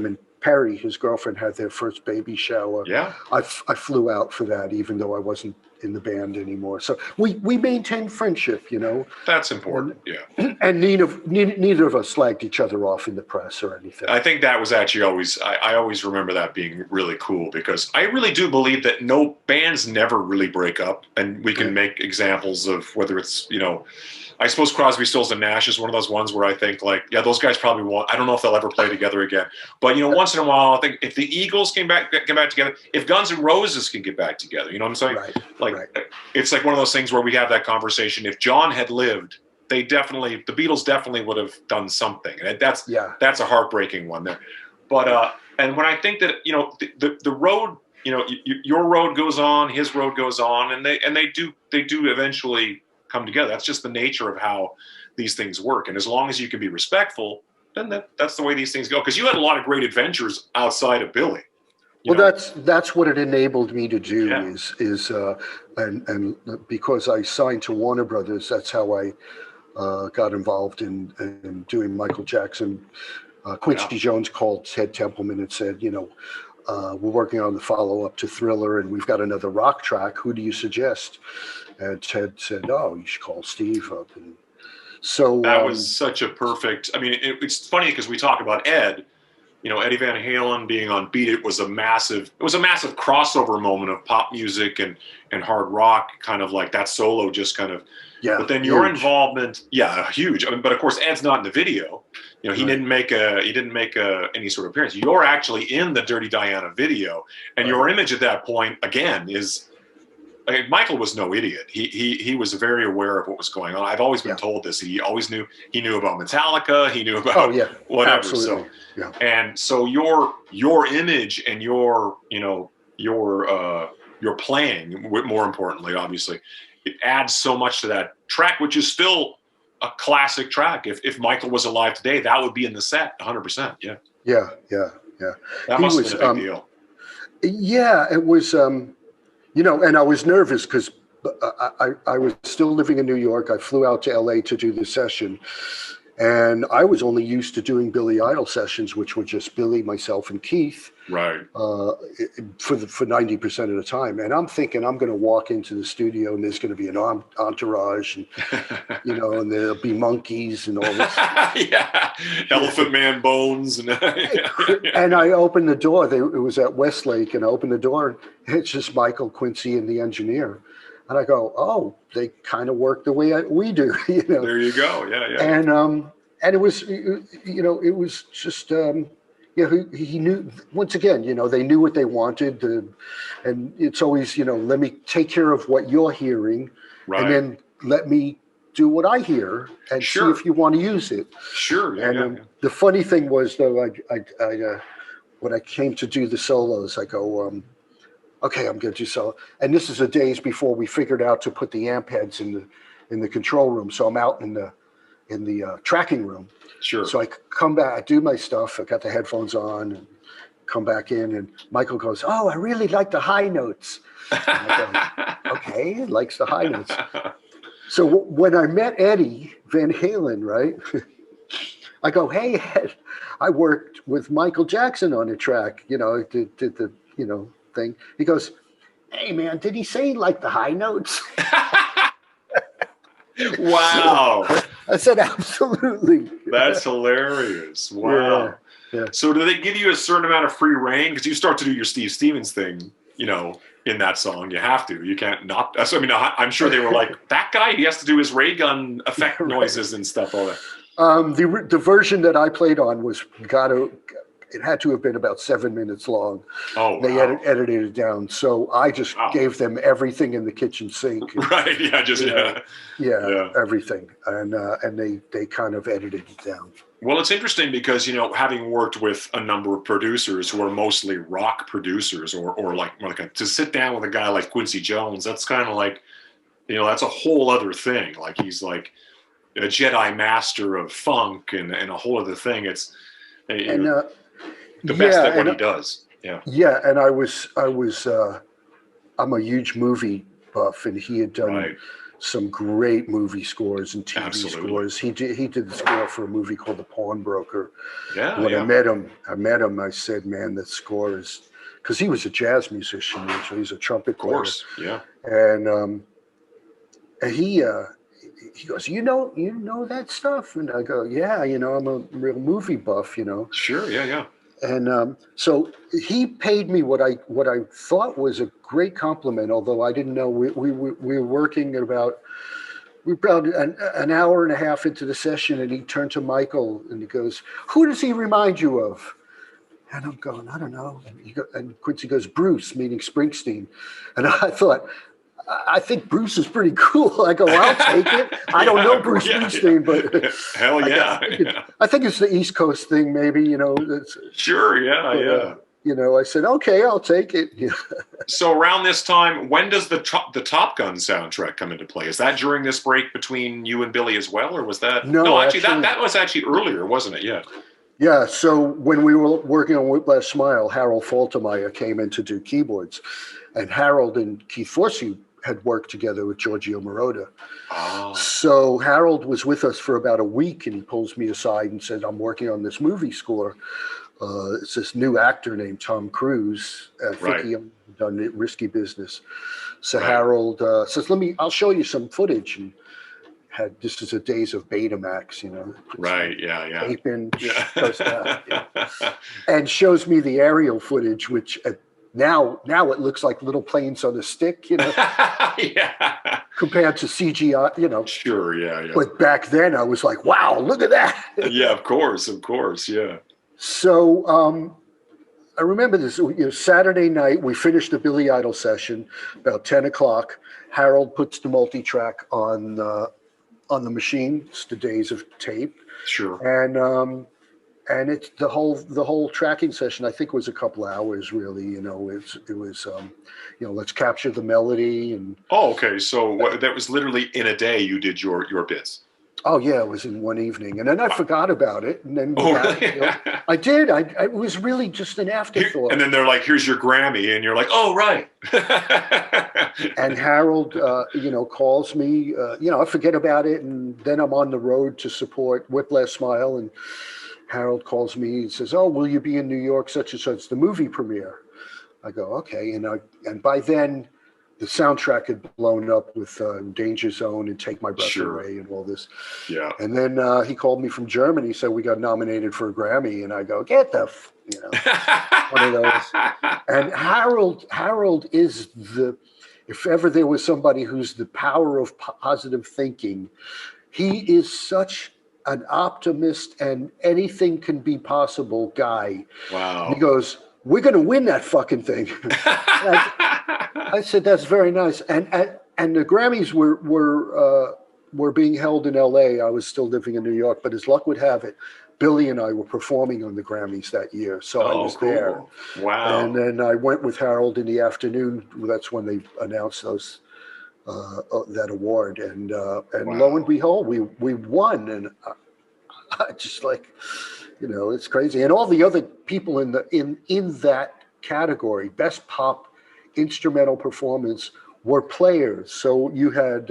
and Perry, his girlfriend, had their first baby shower. Yeah, I flew out for that, even though I wasn't in the band anymore. So we maintain friendship, you know. That's important. And neither of us slagged each other off in the press or anything. I think that was actually always, I always remember that being really cool, because I really do believe that no bands never really break up. And we can make examples of whether it's, you know, I suppose Crosby, Stills and Nash is one of those ones where I think like, yeah, those guys probably won't. I don't know if they'll ever play together again. But, you know, once in a while, I think if the Eagles get back together, if Guns N' Roses can get back together, you know what I'm saying? Right. It's like one of those things where we have that conversation. If John had lived, the Beatles definitely would have done something. And that's a heartbreaking one there. But, and when I think that, you know, the road, you know, your road goes on, his road goes on, and they do eventually come together. That's just the nature of how these things work. And as long as you can be respectful, then that's the way these things go. Because you had a lot of great adventures outside of Billy. That's what it enabled me to do. And because I signed to Warner Brothers, that's how I got involved in doing Michael Jackson. Quincy Jones called Ted Templeman and said, you know, we're working on the follow-up to Thriller, and we've got another rock track. Who do you suggest? And Ted said, "Oh, you should call Steve up." And so that was such a perfect. I mean, it's funny because we talk about Ed. You know, Eddie Van Halen being on Beat It was a massive crossover moment of pop music and hard rock, kind of like that solo, just kind of. Yeah. But then your involvement, huge. I mean, but of course, Ed's not in the video. You know, he didn't make any sort of appearance. You're actually in the Dirty Diana video, and your image at that point again is. I mean, Michael was no idiot. He was very aware of what was going on. I've always been told this. He always knew. He knew about Metallica. He knew about whatever. Absolutely. And so your image and your playing, more importantly, obviously, it adds so much to that track, which is still a classic track. If Michael was alive today, that would be in the set, 100%. Yeah. That must have been a big deal. Yeah, it was. You know, and I was nervous because I was still living in New York. I flew out to LA to do the session, and I was only used to doing Billy Idol sessions, which were just Billy, myself, and Keith. Right. For 90% of the time, and I'm thinking I'm going to walk into the studio and there's going to be an entourage, and you know, and there'll be monkeys and all this. Elephant Man bones, and and I opened the door. It was at Westlake, and I opened the door, and it's just Michael, Quincy, and the engineer. And I go, oh, they kind of work the way we do, you know. There you go, yeah. And it was, you know, it was just. He knew, once again, you know, they knew what they wanted. And it's always, you know, let me take care of what you're hearing, and then let me do what I hear and see if you want to use it. The funny thing was, though, I when I came to do the solos, I go, okay, I'm going to do solo. And this is the days before we figured out to put the amp heads in the control room. So I'm out in the tracking room. Sure. So I come back, I do my stuff, I got the headphones on, and come back in, and Michael goes, "Oh, I really like the high notes." And I go, okay, he likes the high notes. So when I met Eddie Van Halen, right, I go, "Hey, Ed, I worked with Michael Jackson on a track, you know, did the, you know, thing." He goes, "Hey, man, did he say he liked the high notes?" Wow. I said, absolutely. That's hilarious. Wow. Yeah. So do they give you a certain amount of free reign? Because you start to do your Steve Stevens thing, you know, in that song. You have to. You can't not. I mean, I'm sure they were like, that guy, he has to do his ray gun effect noises and stuff, all that. The version that I played on it had to have been about 7 minutes long. Oh, they edited it down. So I just gave them everything in the kitchen sink. Right. Yeah. Everything. And they kind of edited it down. Well, it's interesting because, you know, having worked with a number of producers who are mostly rock producers or like to sit down with a guy like Quincy Jones, that's kind of like, you know, that's a whole other thing. Like he's like a Jedi master of funk and a whole other thing. It's, the best at what he does. Yeah. Yeah. And I'm a huge movie buff, and he had done some great movie scores and TV scores. He did the score for a movie called The Pawnbroker. Yeah. When I met him, I said, man, that score is because he was a jazz musician, so he's a trumpet Of player. course, yeah. And he goes, you know that stuff? And I go, yeah, I'm a real movie buff, Sure, yeah. And so he paid me what I thought was a great compliment, although I didn't know we were working at about an hour and a half into the session, and he turned to Michael and he goes, "Who does he remind you of?" And I'm going, "I don't know." And Quincy goes, "Bruce," meaning Springsteen. And I thought, I think Bruce is pretty cool. I go, I'll take it. I don't know Bruce Springsteen, but hell yeah. I think it's the East Coast thing, maybe, Sure, yeah. I said, okay, I'll take it. So around this time, when does the Top Gun soundtrack come into play? Is that during this break between you and Billy as well, or was that? No, actually, that was actually earlier, wasn't it? Yeah. Yeah, so when we were working on Whiplash Smile, Harold Faltermeyer came in to do keyboards, and Harold and Keith Forsey had worked together with Giorgio Moroder. Oh. So Harold was with us for about a week, and he pulls me aside and said, "I'm working on this movie score. It's this new actor named Tom Cruise. I think he done Risky Business." So Harold says, I'll show you some footage. And this is a days of Betamax, Right, yeah. Tape in, and shows me the aerial footage, which now it looks like little planes on a stick, Yeah. compared to CGI, Sure, yeah. But back then I was like, wow, look at that. Yeah, of course, yeah. So I remember this, Saturday night, we finished the Billy Idol session about 10 o'clock. Harold puts the multi-track on the machine. It's the days of tape. Sure. And it's the whole tracking session, I think, was a couple of hours, really. It was let's capture the melody. And oh, okay. So that was literally in a day you did your bits. Oh yeah, it was in one evening, and then I forgot about it, and then I did. It was really just an afterthought. And then they're like, "Here's your Grammy," and you're like, "Oh, right." And Harold, calls me. I forget about it, and then I'm on the road to support Whiplash Smile, and Harold calls me and says, "Oh, will you be in New York such and such, the movie premiere?" I go, "Okay," and by then, the soundtrack had blown up with Danger Zone and Take My Breath Away and all this. Yeah. And then he called me from Germany, said we got nominated for a Grammy, and I go, "Get the one of those." And Harold is if ever there was somebody who's the power of positive thinking, he is such an optimist and anything can be possible guy. Wow. He goes, "We're going to win that fucking thing." I said, "That's very nice." And the Grammys were being held in LA. I was still living in New York, but as luck would have it, Billy and I were performing on the Grammys that year. So I was there. Wow. And then I went with Harold in the afternoon. That's when they announced that award. And lo and behold, we won. And I just it's crazy. And all the other people in that category, best pop instrumental performance, were players. So you had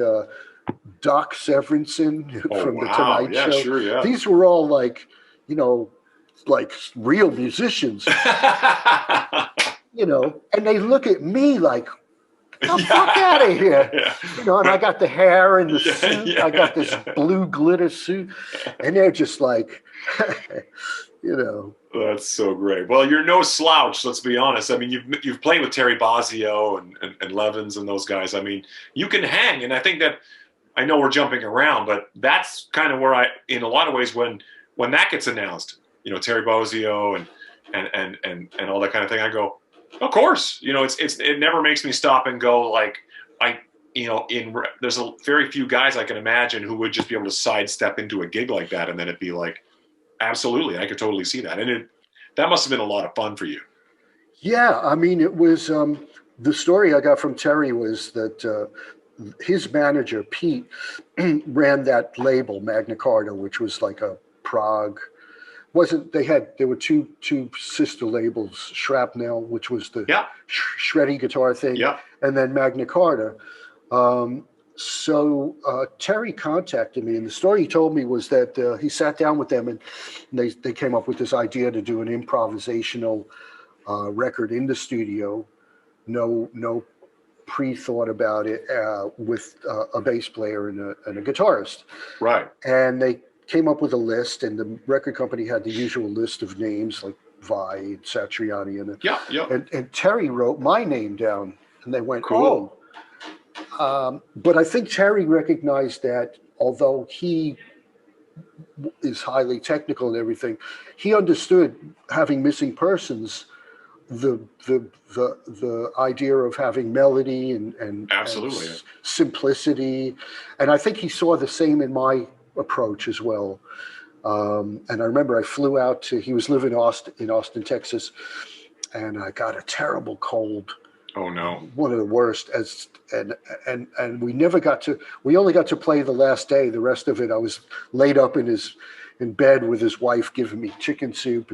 Doc Severinsen from The Tonight Show. Sure, yeah. These were all like real musicians. And they look at me like, "Get the fuck out of here." Yeah. And I got the hair and the suit. Yeah. I got this blue glitter suit. And they're just like, That's so great. Well, you're no slouch, let's be honest. I mean, you've played with Terry Bozzio and Levins and those guys. I mean, you can hang. And I think that, I know we're jumping around, but that's kind of where in a lot of ways, when that gets announced, Terry Bozzio and all that kind of thing, I go, of course. It never makes me stop and go like, there's very few guys I can imagine who would just be able to sidestep into a gig like that, and then it'd be like, absolutely, I could totally see that, and that must have been a lot of fun for you. Yeah, I mean, it was the story I got from Terry was that his manager Pete ran that label Magna Carta, which was like a Prague. There were two sister labels, Shrapnel, which was the shreddy guitar thing, and then Magna Carta. So Terry contacted me, and the story he told me was that he sat down with them, and they came up with this idea to do an improvisational record in the studio, no pre-thought about it, with a bass player and a guitarist. Right. And they came up with a list, and the record company had the usual list of names like Vai and Satriani, and Terry wrote my name down, and they went, cool. Oh. But I think Terry recognized that although he is highly technical and everything, he understood, having Missing Persons, the idea of having melody and absolutely simplicity, and I think he saw the same in my approach as well. And I remember I flew out to, he was living in Austin, Texas, and I got a terrible cold. Oh no! One of the worst. And we never got to. We only got to play the last day. The rest of it, I was laid up in bed with his wife giving me chicken soup.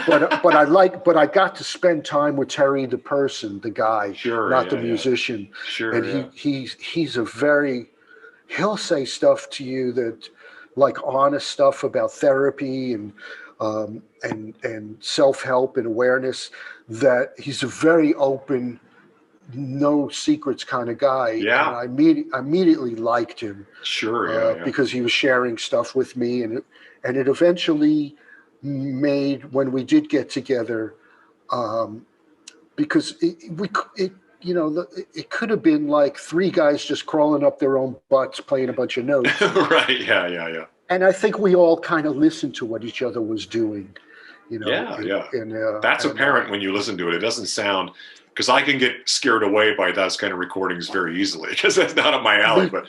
But I got to spend time with Terry, the person, the guy, not the musician. Sure. And he's a very. He'll say stuff to you that, like, honest stuff about therapy and self-help and awareness, that he's a very open, no secrets kind of guy. Yeah. And I immediately liked him. Sure. Because he was sharing stuff with me, and it eventually made, when we did get together, because it could have been like three guys just crawling up their own butts playing a bunch of notes. Right. Yeah. And I think we all kind of listened to what each other was doing, Yeah. That's apparent when you listen to it. It doesn't sound, because I can get scared away by those kind of recordings very easily, because that's not up my alley. But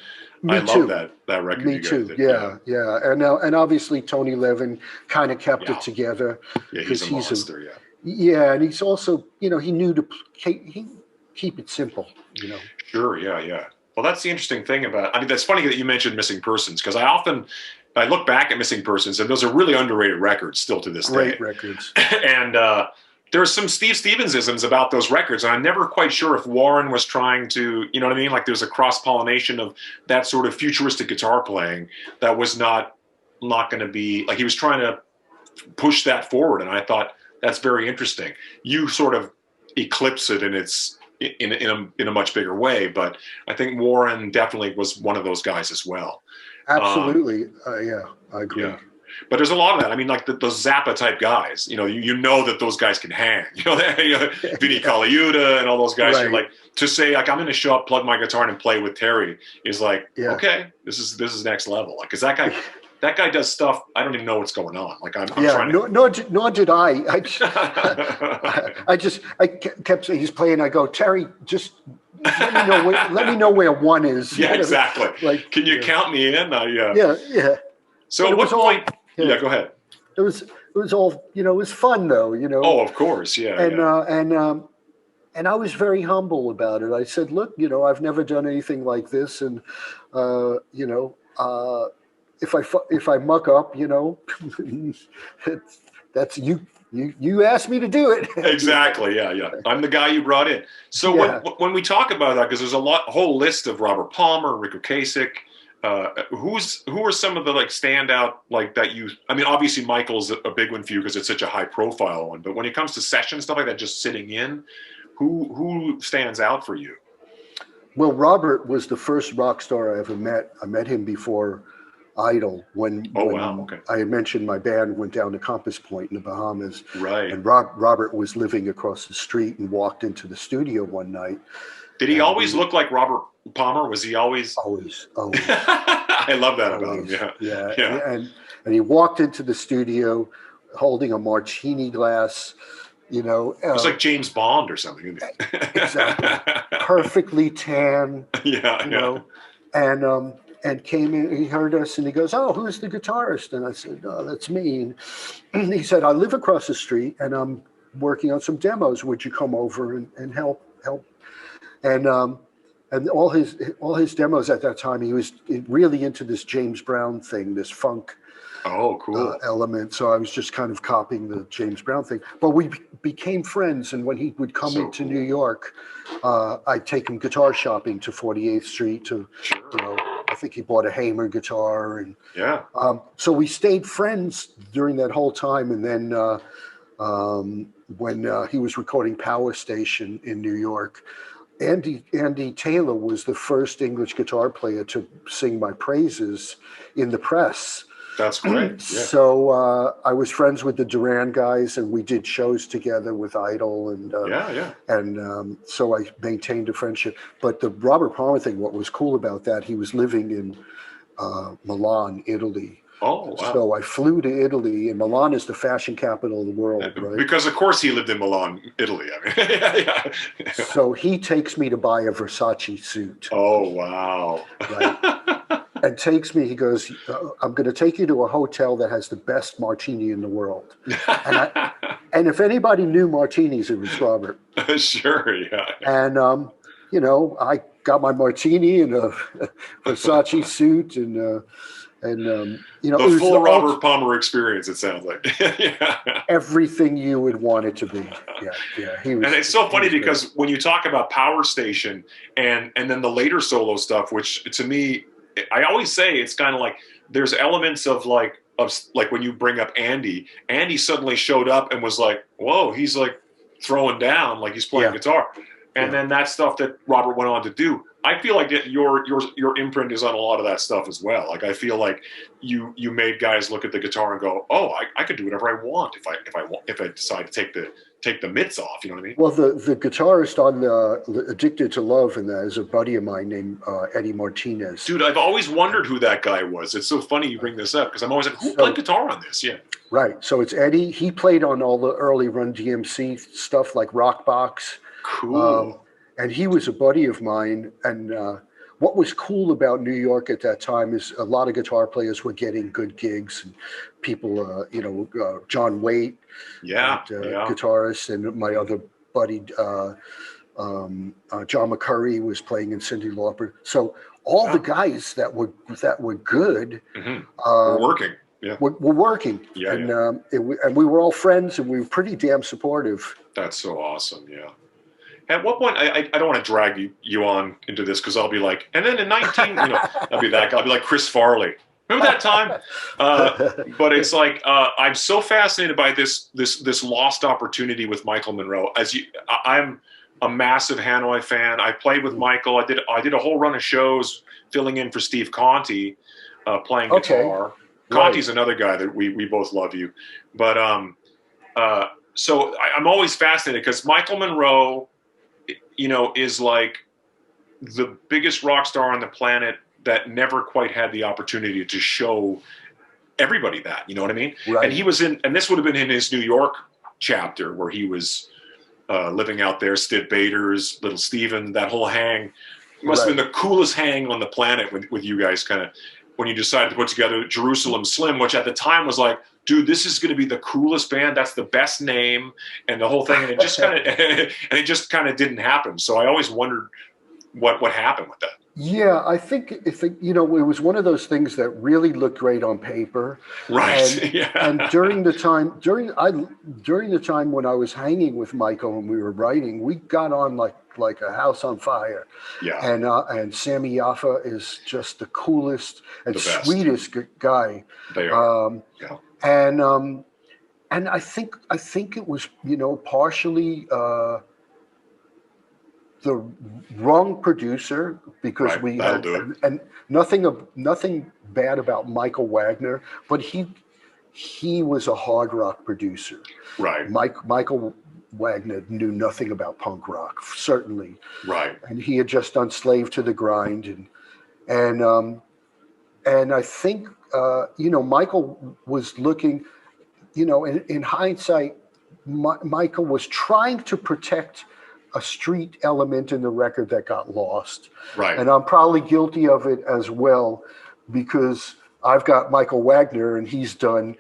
I love that record. Me too. Yeah. And obviously Tony Levin kind of kept it together. Yeah, he's a monster. Yeah, and he's also, he knew to keep it simple. Sure. Yeah. Well, that's the interesting thing about. I mean, that's funny that you mentioned Missing Persons, because I look back at Missing Persons, and those are really underrated records still to this day. Great records. And there's some Steve Stevens-isms about those records, and I'm never quite sure if Warren was trying to, you know what I mean? Like, there's a cross-pollination of that sort of futuristic guitar playing that was not going to be, like, he was trying to push that forward, and I thought that's very interesting. You sort of eclipse it in a much bigger way, but I think Warren definitely was one of those guys as well. Absolutely. Yeah, I agree. Yeah. But there's a lot of that. I mean, like those Zappa type guys, you know that those guys can hang, Vinnie Colaiuta and all those guys. Right. You're like, to say, like, I'm going to show up, plug my guitar in and play with Terry is like, okay, this is next level. Like, cause that guy does stuff. I don't even know what's going on. Like, I'm trying to. Nor did I. I kept saying, he's playing. I go, Terry, just let me know where one is. Yeah, exactly. Like, can you count me in? Yeah. So at what point? Yeah, go ahead. It was all, it was fun though, Oh, of course, yeah. And I was very humble about it. I said, look, I've never done anything like this, and if I muck up, that's you. You asked me to do it. Exactly. Yeah. I'm the guy you brought in. So when we talk about that, because there's a whole list of Robert Palmer, Rick Ocasek, who are some of the standout that you? I mean, obviously Michael's a big one for you because it's such a high profile one. But when it comes to session stuff like that, just sitting in, who stands out for you? Well, Robert was the first rock star I ever met. I met him before Idol when wow, okay. I had mentioned my band went down to Compass Point in the Bahamas. Right. And Robert was living across the street and walked into the studio one night. Did he always look like Robert Palmer? Was he always? Always. I love that about him. Yeah. And he walked into the studio holding a martini glass. It was like James Bond or something. Exactly. Perfectly tan. Yeah. And came in, he heard us, and he goes, "Oh, who's the guitarist?" And I said, "Oh, that's me." And he said, "I live across the street, and I'm working on some demos. Would you come over and help?" And all his demos at that time, he was really into this James Brown thing, this funk. Oh, cool. Element. So I was just kind of copying the James Brown thing. But we became friends, and when he would come into New York, I'd take him guitar shopping to 48th Street to, I think he bought a Hamer guitar, and so we stayed friends during that whole time. And then when he was recording Power Station in New York. Andy Taylor was the first English guitar player to sing my praises in the press. That's great. Yeah. So I was friends with the Duran guys, and we did shows together with Idol, and and so I maintained a friendship. But the Robert Palmer thing, what was cool about that, he was living in Milan, Italy. Oh, wow. So I flew to Italy, and Milan is the fashion capital of the world, right? Because of course he lived in Milan, Italy. I mean, yeah. So he takes me to buy a Versace suit. Oh, wow. Right? And takes me, he goes, I'm going to take you to a hotel that has the best martini in the world. And if anybody knew martinis, it was Robert. Sure, yeah. And, I got my martini in a Versace suit, and the full Robert Palmer experience, it sounds like. Yeah. Everything you would want it to be. Yeah. He was, and it's so funny because when you talk about Power Station and then the later solo stuff, which to me, I always say it's kind of like there's elements of like when you bring up Andy suddenly showed up and was like, whoa, he's like throwing down, like he's playing guitar. And then that stuff that Robert went on to do, I feel like your imprint is on a lot of that stuff as well. Like I feel like you made guys look at the guitar and go, oh, I could do whatever I want if I decide to take the mitts off. You know what I mean? Well, the guitarist on Addicted to Love and that is a buddy of mine named Eddie Martinez. Dude, I've always wondered who that guy was. It's so funny you bring this up because I'm always like, who played guitar on this? Yeah. Right. So it's Eddie. He played on all the early Run DMC stuff like Rockbox. Cool. And he was a buddy of mine. And what was cool about New York at that time is a lot of guitar players were getting good gigs, and people, John Waite, guitarist, and my other buddy, John McCurry was playing in Cyndi Lauper. So all the guys that were good were working. Yeah. We're working. Yeah, and we were all friends, and we were pretty damn supportive. That's so awesome. Yeah. At what point, I don't want to drag you on into this because I'll be like, and then in 19, I'll be that guy. I'll be like Chris Farley. Remember that time? But it's like I'm so fascinated by this lost opportunity with Michael Monroe. I'm a massive Hanoi fan. I played with Michael. I did a whole run of shows filling in for Steve Conti, playing guitar. Conti's another guy that we both love you. But so I'm always fascinated because Michael Monroe, is like the biggest rock star on the planet that never quite had the opportunity to show everybody that, you know what I mean? Right. And he was and this would have been in his New York chapter where he was living out there, Stiv Bators, Little Steven, that whole hang. It must have been the coolest hang on the planet with you guys kind of, when you decided to put together Jerusalem Slim, which at the time was like, dude, this is going to be the coolest band. That's the best name, and the whole thing. And it just kind of didn't happen. So I always wondered what happened with that. Yeah, I think it was one of those things that really looked great on paper. Right. And during the time when I was hanging with Michael and we were writing, we got on like a house on fire. Yeah. And Sammy Yaffa is just the coolest and sweetest guy. They are. And I think it was partially the wrong producer because we had and nothing bad about Michael Wagner, but he was a hard rock producer. Right. Michael Wagner knew nothing about punk rock, certainly. Right. And he had just done Slave to the Grind, and I think Michael was looking, in hindsight, Michael was trying to protect a street element in the record that got lost. Right. And I'm probably guilty of it as well because I've got Michael Wagner and he's done,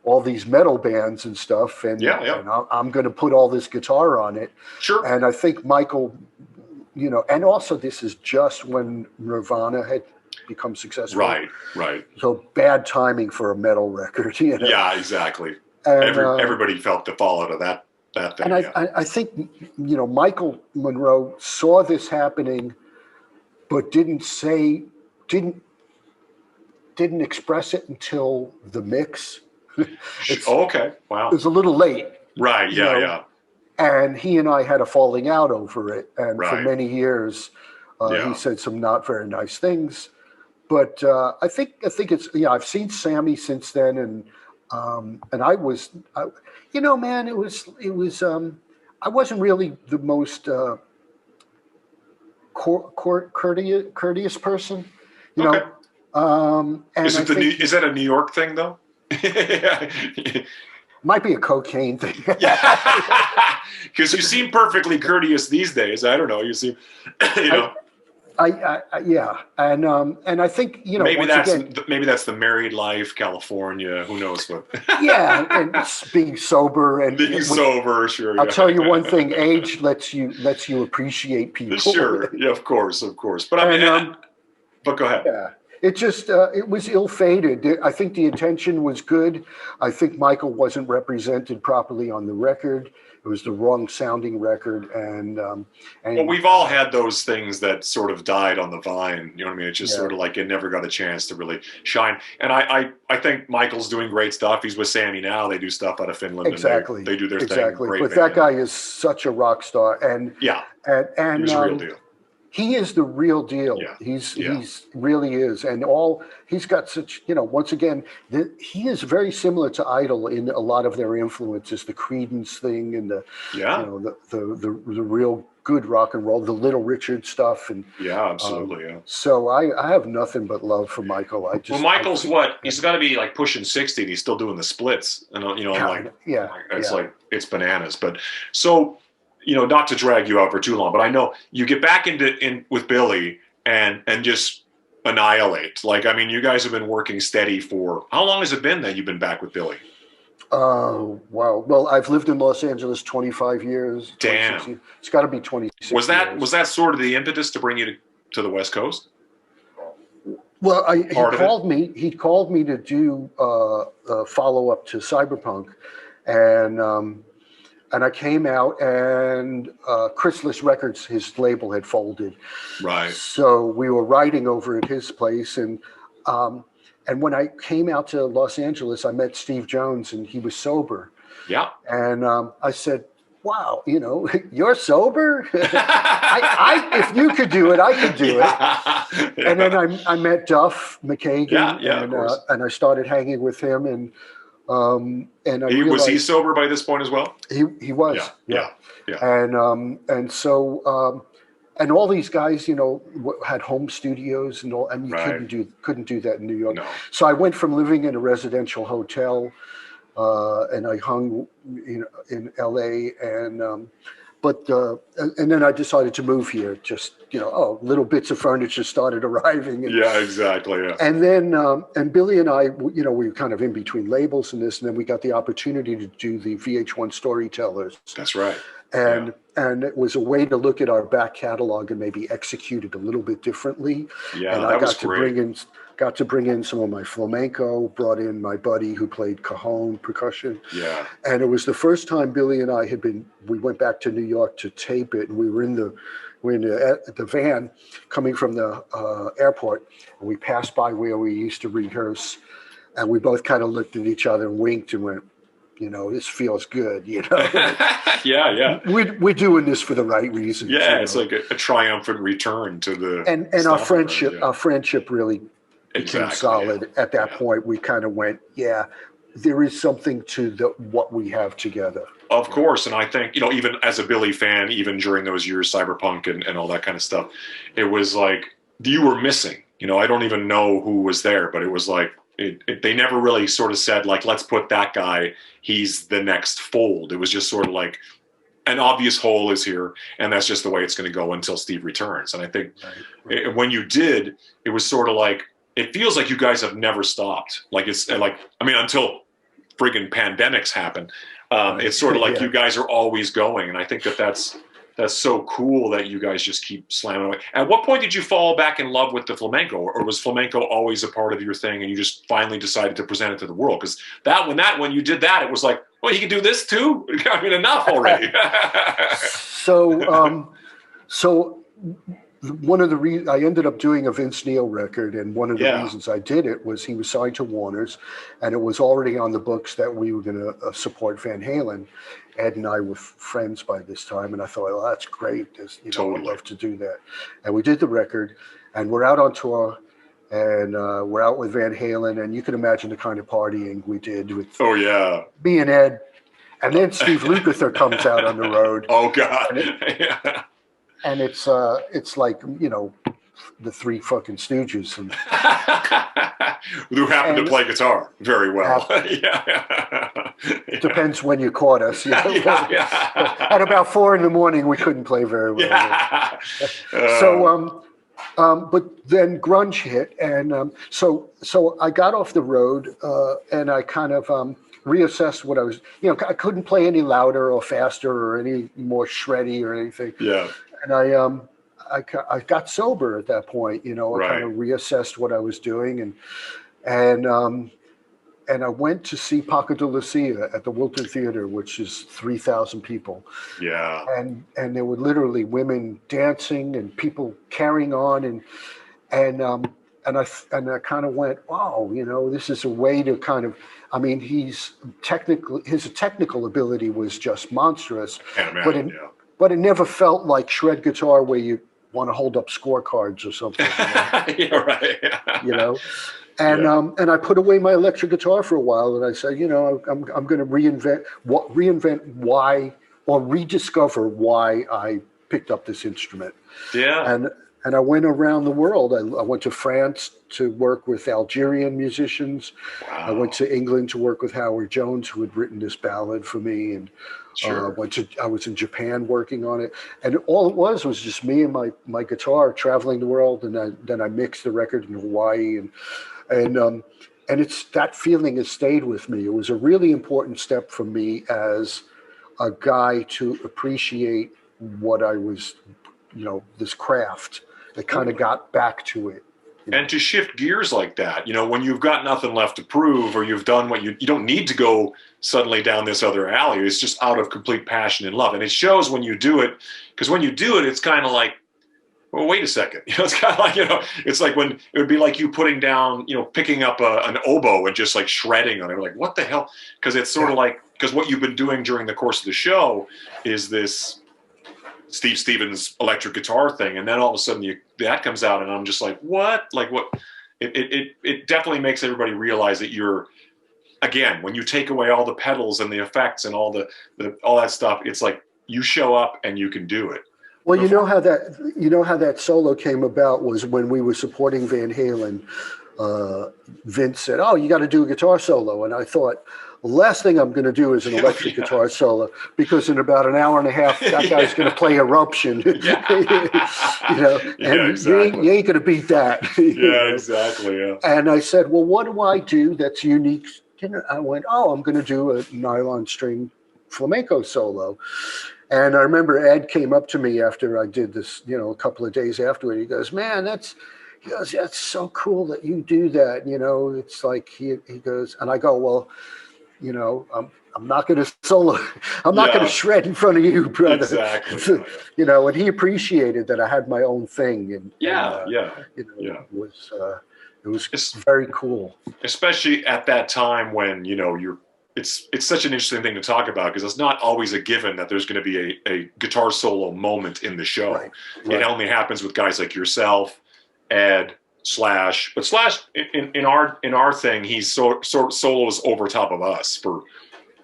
all these metal bands and stuff. And, and I'm going to put all this guitar on it. Sure. And I think Michael, and also this is just when Nirvana had become successful. Right. So bad timing for a metal record. Yeah, exactly. And, everybody felt the fallout of that thing. And I think, Michael Monroe saw this happening, but didn't express it until the mix. Okay. Wow. It was a little late. Right. you Yeah. know, Yeah. And he and I had a falling out over it. And for Right. many years, Yeah. he said some not very nice things. But I think it's, I've seen Sammy since then, and I was, man, it was I wasn't really the most courteous person, you Okay. know. And Is I it think is that a New York thing though? might be a cocaine thing. Yeah. Because you seem perfectly courteous these days. I don't know. You seem, you know. Yeah, and I think Maybe once that's again, the married life, California. Who knows what? yeah, and being sober and Being sober, sure. I'll Yeah. tell you one thing: age lets you appreciate people. Sure. Yeah. Of course. But I mean, but go ahead. Yeah, it just it was ill-fated. I think the intention was good. I think Michael wasn't represented properly on the record. It was the wrong sounding record, and Well, we've all had those things that sort of died on the vine. You know what I mean? It's just sort of like it never got a chance to really shine. And I think Michael's doing great stuff. He's with Sammy now. They do stuff out of Finland. Exactly. And they do their thing. Exactly. Great But band. that guy is such a rock star, and he was a real deal. he is the real deal. Yeah. He's really is, and he's got such, once again, he is very similar to Idol in a lot of their influences, the Creedence thing and the real good rock and roll, the Little Richard stuff, and absolutely. So I have nothing but love for Michael. Michael's he's got to be like pushing 60, and he's still doing the splits, and it's like it's bananas. But so. Not to drag you out for too long, but I know you get back in with Billy and just annihilate. Like, I mean, you guys have been working steady for how long has it been that you've been back with Billy? Wow. Well, I've lived in Los Angeles 25 years. Damn. It's got to be 26 Was years. that sort of the impetus to bring you to the West Coast? Well, he called me to do a follow-up to Cyberpunk, and I came out, and Chrysalis Records, his label, had folded. Right. So we were writing over at his place, and when I came out to Los Angeles, I met Steve Jones, and he was sober. Yeah. And I said, "Wow, you're sober? If you could do it, I could do it." Yeah. And then I met Duff McKagan, and I started hanging with him, and I realized, was he sober by this point as well? He was. Yeah. And so and all these guys, had home studios and all, and you couldn't do that in New York. No. So I went from living in a residential hotel, and I hung, in LA, and then I decided to move here. Just little bits of furniture started arriving. And, exactly. Yeah. And then and Billy and I, we were kind of in between labels and this, and then we got the opportunity to do the VH1 Storytellers. That's right. And it was a way to look at our back catalog and maybe execute it a little bit differently. Yeah, and that I was great. got to bring in some of my flamenco, brought in my buddy who played cajon, percussion. Yeah. And it was the first time Billy and I we went back to New York to tape it, and we were in the van coming from the airport, and we passed by where we used to rehearse, and we both kind of looked at each other and winked and went, this feels good, Yeah. We're doing this for the right reasons. Yeah, it's like a triumphant return to the and our friendship really became solid at that point. We kind of went, there is something to what we have together. Of course, and I think, even as a Billy fan, even during those years, Cyberpunk and all that kind of stuff, it was like you were missing. I don't even know who was there, but it was like they never really sort of said, like, let's put that guy, he's the next fold. It was just sort of like an obvious hole is here, and that's just the way it's going to go until Steve returns. And I think when you did, it was sort of like, it feels like you guys have never stopped. Like it's like, until friggin' pandemics happen. It's sort of like you guys are always going. And I think that's so cool that you guys just keep slamming away. At what point did you fall back in love with the flamenco, or was flamenco always a part of your thing and you just finally decided to present it to the world? Because when you did that, it was like, well, you can do this too? Enough already. So one of the reasons I ended up doing a Vince Neil record, and one of the Yeah. reasons I did it was he was signed to Warner's, and it was already on the books that we were going to support Van Halen. Ed and I were friends by this time, and I thought, well, that's great. Totally. I'd love to do that. And we did the record, and we're out on tour, and we're out with Van Halen, and you can imagine the kind of partying we did with Oh yeah. me and Ed. And then Steve Lukather comes out on the road. Oh God. And it's like, the three fucking Stooges. And who happen to play guitar very well. Yeah. It depends when you caught us. Yeah. At about 4 a.m, we couldn't play very well. Yeah. But then grunge hit, and so I got off the road, and I kind of reassessed what I was. I couldn't play any louder or faster or any more shreddy or anything. Yeah. And I got sober at that point. I kind of reassessed what I was doing, and I went to see Paco de Lucia at the Wilton Theater, which is 3,000 people. Yeah. And there were literally women dancing and people carrying on, and I kind of went, wow, this is a way to kind of. I mean, his technical ability was just monstrous, but it never felt like shred guitar where you want to hold up scorecards or something. Yeah, right. And I put away my electric guitar for a while, and I said, I'm going to reinvent why, or rediscover why I picked up this instrument. Yeah. And I went around the world. I went to France to work with Algerian musicians. Wow. I went to England to work with Howard Jones, who had written this ballad for me, and sure. I was in Japan working on it. And all it was just me and my guitar traveling the world. And then I mixed the record in Hawaii, and it's that feeling has stayed with me. It was a really important step for me as a guy to appreciate what I was, this craft. That kind of got back to it. And to shift gears like that, when you've got nothing left to prove, or you've done what you don't need to go suddenly down this other alley. It's just out of complete passion and love. And it shows when you do it, because when you do it, it's kind of like, well, wait a second. It's kind of like, it's like when it would be like you putting down, picking up an oboe and just like shredding on it. Like, what the hell? Because it's sort of like, because what you've been doing during the course of the show is this Steve Stevens electric guitar thing, and then all of a sudden that comes out, and I'm just like, what? Like, what? It definitely makes everybody realize that you're, again, when you take away all the pedals and the effects and all all that stuff, it's like you show up and you can do it. Well, you know how that solo came about was when we were supporting Van Halen. Vince said, "Oh, you got to do a guitar solo," and I thought, the last thing I'm going to do is an electric guitar solo, because in about an hour and a half, that guy's going to play Eruption. And exactly. you ain't going to beat that. Exactly. Yeah. And I said, well, what do I do that's unique? I went, I'm going to do a nylon string flamenco solo. And I remember Ed came up to me after I did this, a couple of days afterward. He goes, man, that's so cool that you do that. It's like he goes, and I go, well, I'm not going to solo. I'm not going to shred in front of you, brother. Exactly. And he appreciated that I had my own thing. And it was very cool. Especially at that time when, it's such an interesting thing to talk about, because it's not always a given that there's going to be a guitar solo moment in the show. Right. It only happens with guys like yourself, Ed, Slash, but Slash in our thing, he's solos over top of us.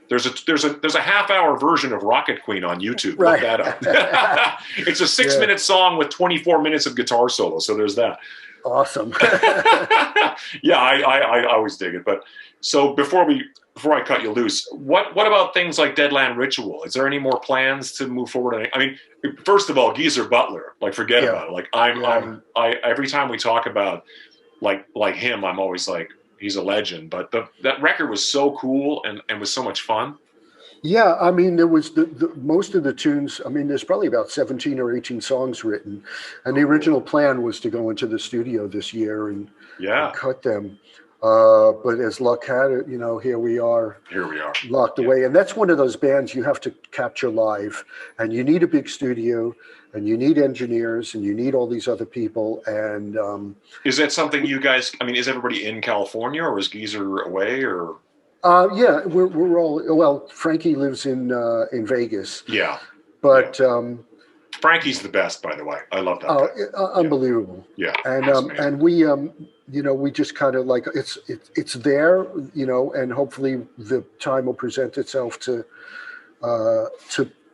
There's a half-hour version of Rocket Queen on YouTube. Right. Look that up. It's a 6-minute song with 24 minutes of guitar solo. So there's that. Awesome. Yeah, I always dig it. But so before I cut you loose, what about things like Deadland Ritual? Is there any more plans to move forward? I mean, first of all, Geezer Butler, like, forget about it. Like, I every time we talk about like him, I'm always like, he's a legend. But that record was so cool and was so much fun. Yeah, I mean, there was the most of the tunes. I mean, there's probably about 17 or 18 songs written, and the original plan was to go into the studio this year and cut them. But as luck had it, here we are. Here we are. Locked away. And that's one of those bands you have to capture live. And you need a big studio, and you need engineers, and you need all these other people. And is that something you guys, I mean, is everybody in California, or is Geezer away, or? Yeah, we're all, well, Frankie lives in Vegas. Yeah. But Frankie's the best, by the way. I love that guy. Unbelievable. Yeah. And we we just kind of like it's there, and hopefully the time will present itself to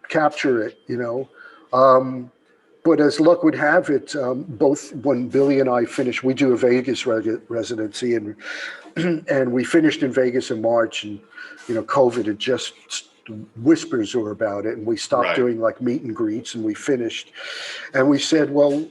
capture it, But as luck would have it, both when Billy and I finished, we do a Vegas residency, and we finished in Vegas in March, and COVID had just whispers were about it, and we stopped doing like meet and greets, and we finished, and we said, well,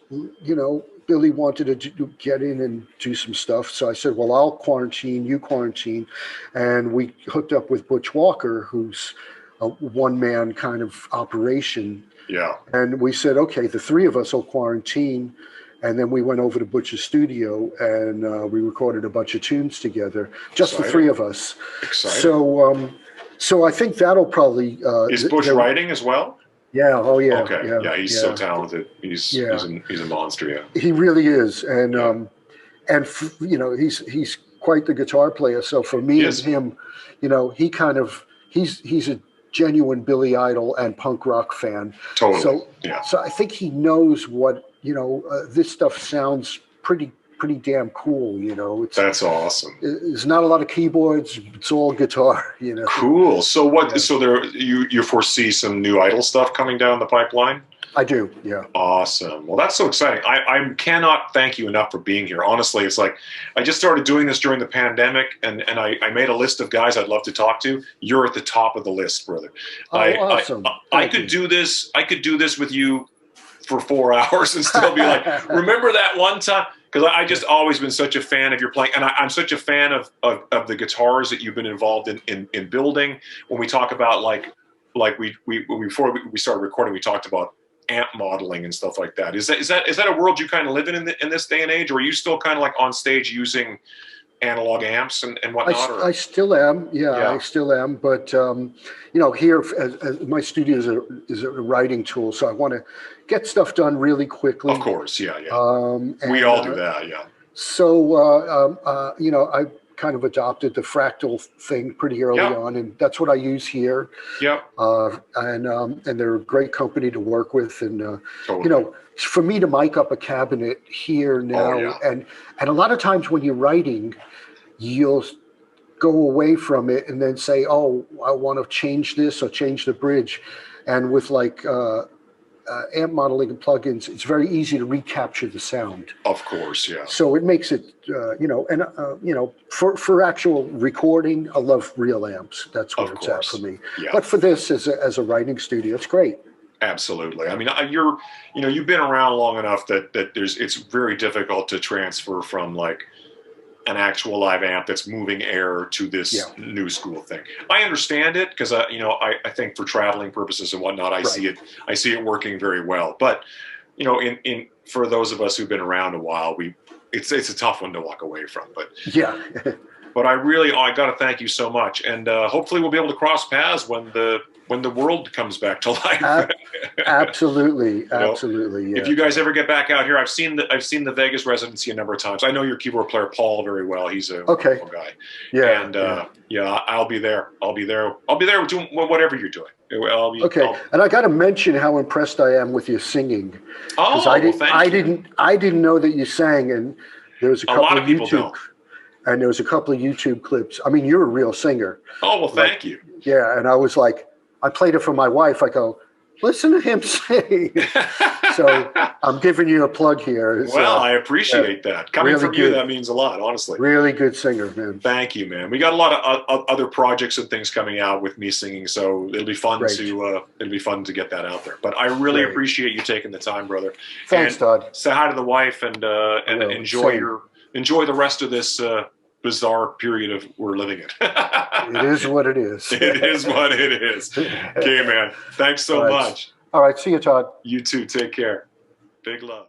Billy wanted to get in and do some stuff, so I said, well, I'll quarantine, you quarantine, and we hooked up with Butch Walker, who's a one-man kind of operation. Yeah. And we said, okay, the three of us will quarantine. And then we went over to Butch's studio, and we recorded a bunch of tunes together, just Exciting. The three of us. Exciting. So I think that'll probably... is Butch writing as well? Yeah. Oh, yeah. Okay. Yeah, he's so talented. He's a monster, yeah. He really is. And, he's quite the guitar player. So for me and him, he kind of... He's a genuine Billy Idol and punk rock fan. Totally. So I think he knows what, this stuff sounds pretty damn cool, That's awesome. There's not a lot of keyboards. It's all guitar, Cool. So what? Yeah. So there, you foresee some new Idol stuff coming down the pipeline? I do. Yeah. Awesome. Well, that's so exciting. I cannot thank you enough for being here. Honestly, it's like I just started doing this during the pandemic, and I made a list of guys I'd love to talk to. You're at the top of the list, brother. Oh, awesome. I could do this. I could do this with you for 4 hours and still be like, remember that one time? Because I just always been such a fan of your playing, and I'm such a fan of the guitars that you've been involved in building. When we talk about before we started recording, we talked about amp modeling and stuff like that. Is that a world you kind of live in this day and age, or are you still kind of like on stage using analog amps and whatnot? I still am. Yeah, I still am. But here as my studio is a writing tool, so I want to get stuff done really quickly. Of course, yeah. We all do that, yeah. So I kind of adopted the fractal thing pretty early on, and that's what I use here. Yep. And they're a great company to work with, and totally. For me to mic up a cabinet here now, and a lot of times when you're writing, you'll go away from it and then say, oh, I want to change this or change the bridge, and with amp modeling and plugins, it's very easy to recapture the sound. Of course, yeah. So it makes it, for actual recording, I love real amps. That's where it's at for me. Yeah. But for this, as a writing studio, it's great. Absolutely. I mean, you've been around long enough that it's very difficult to transfer from like an actual live amp that's moving air to this new school thing. I understand it because I think for traveling purposes and whatnot, I see it working very well. But for those of us who've been around a while, it's a tough one to walk away from. But yeah. But I got to thank you so much, and hopefully we'll be able to cross paths when the world comes back to life. Absolutely. Yeah. If you guys ever get back out here, I've seen the Vegas residency a number of times. I know your keyboard player Paul very well. He's a wonderful guy. Yeah. And I'll be there. I'll be there doing whatever you're doing. And I got to mention how impressed I am with your singing. Oh, I didn't know that you sang, and there was a lot of people don't. And there was a couple of YouTube clips. I mean, you're a real singer. Oh, well, thank you. Yeah, and I was like, I played it for my wife. I go, listen to him sing. So I'm giving you a plug here. I appreciate that. Coming really from you, that means a lot, honestly. Really good singer, man. Thank you, man. We got a lot of other projects and things coming out with me singing, so it'll be fun to get that out there. But I really appreciate you taking the time, brother. Thanks, Todd. Say hi to the wife and enjoy the rest of this bizarre period of we're living in. It is what it is. It is what it is. Okay, man. Thanks so much. All right. See you, Todd. You too. Take care. Big love.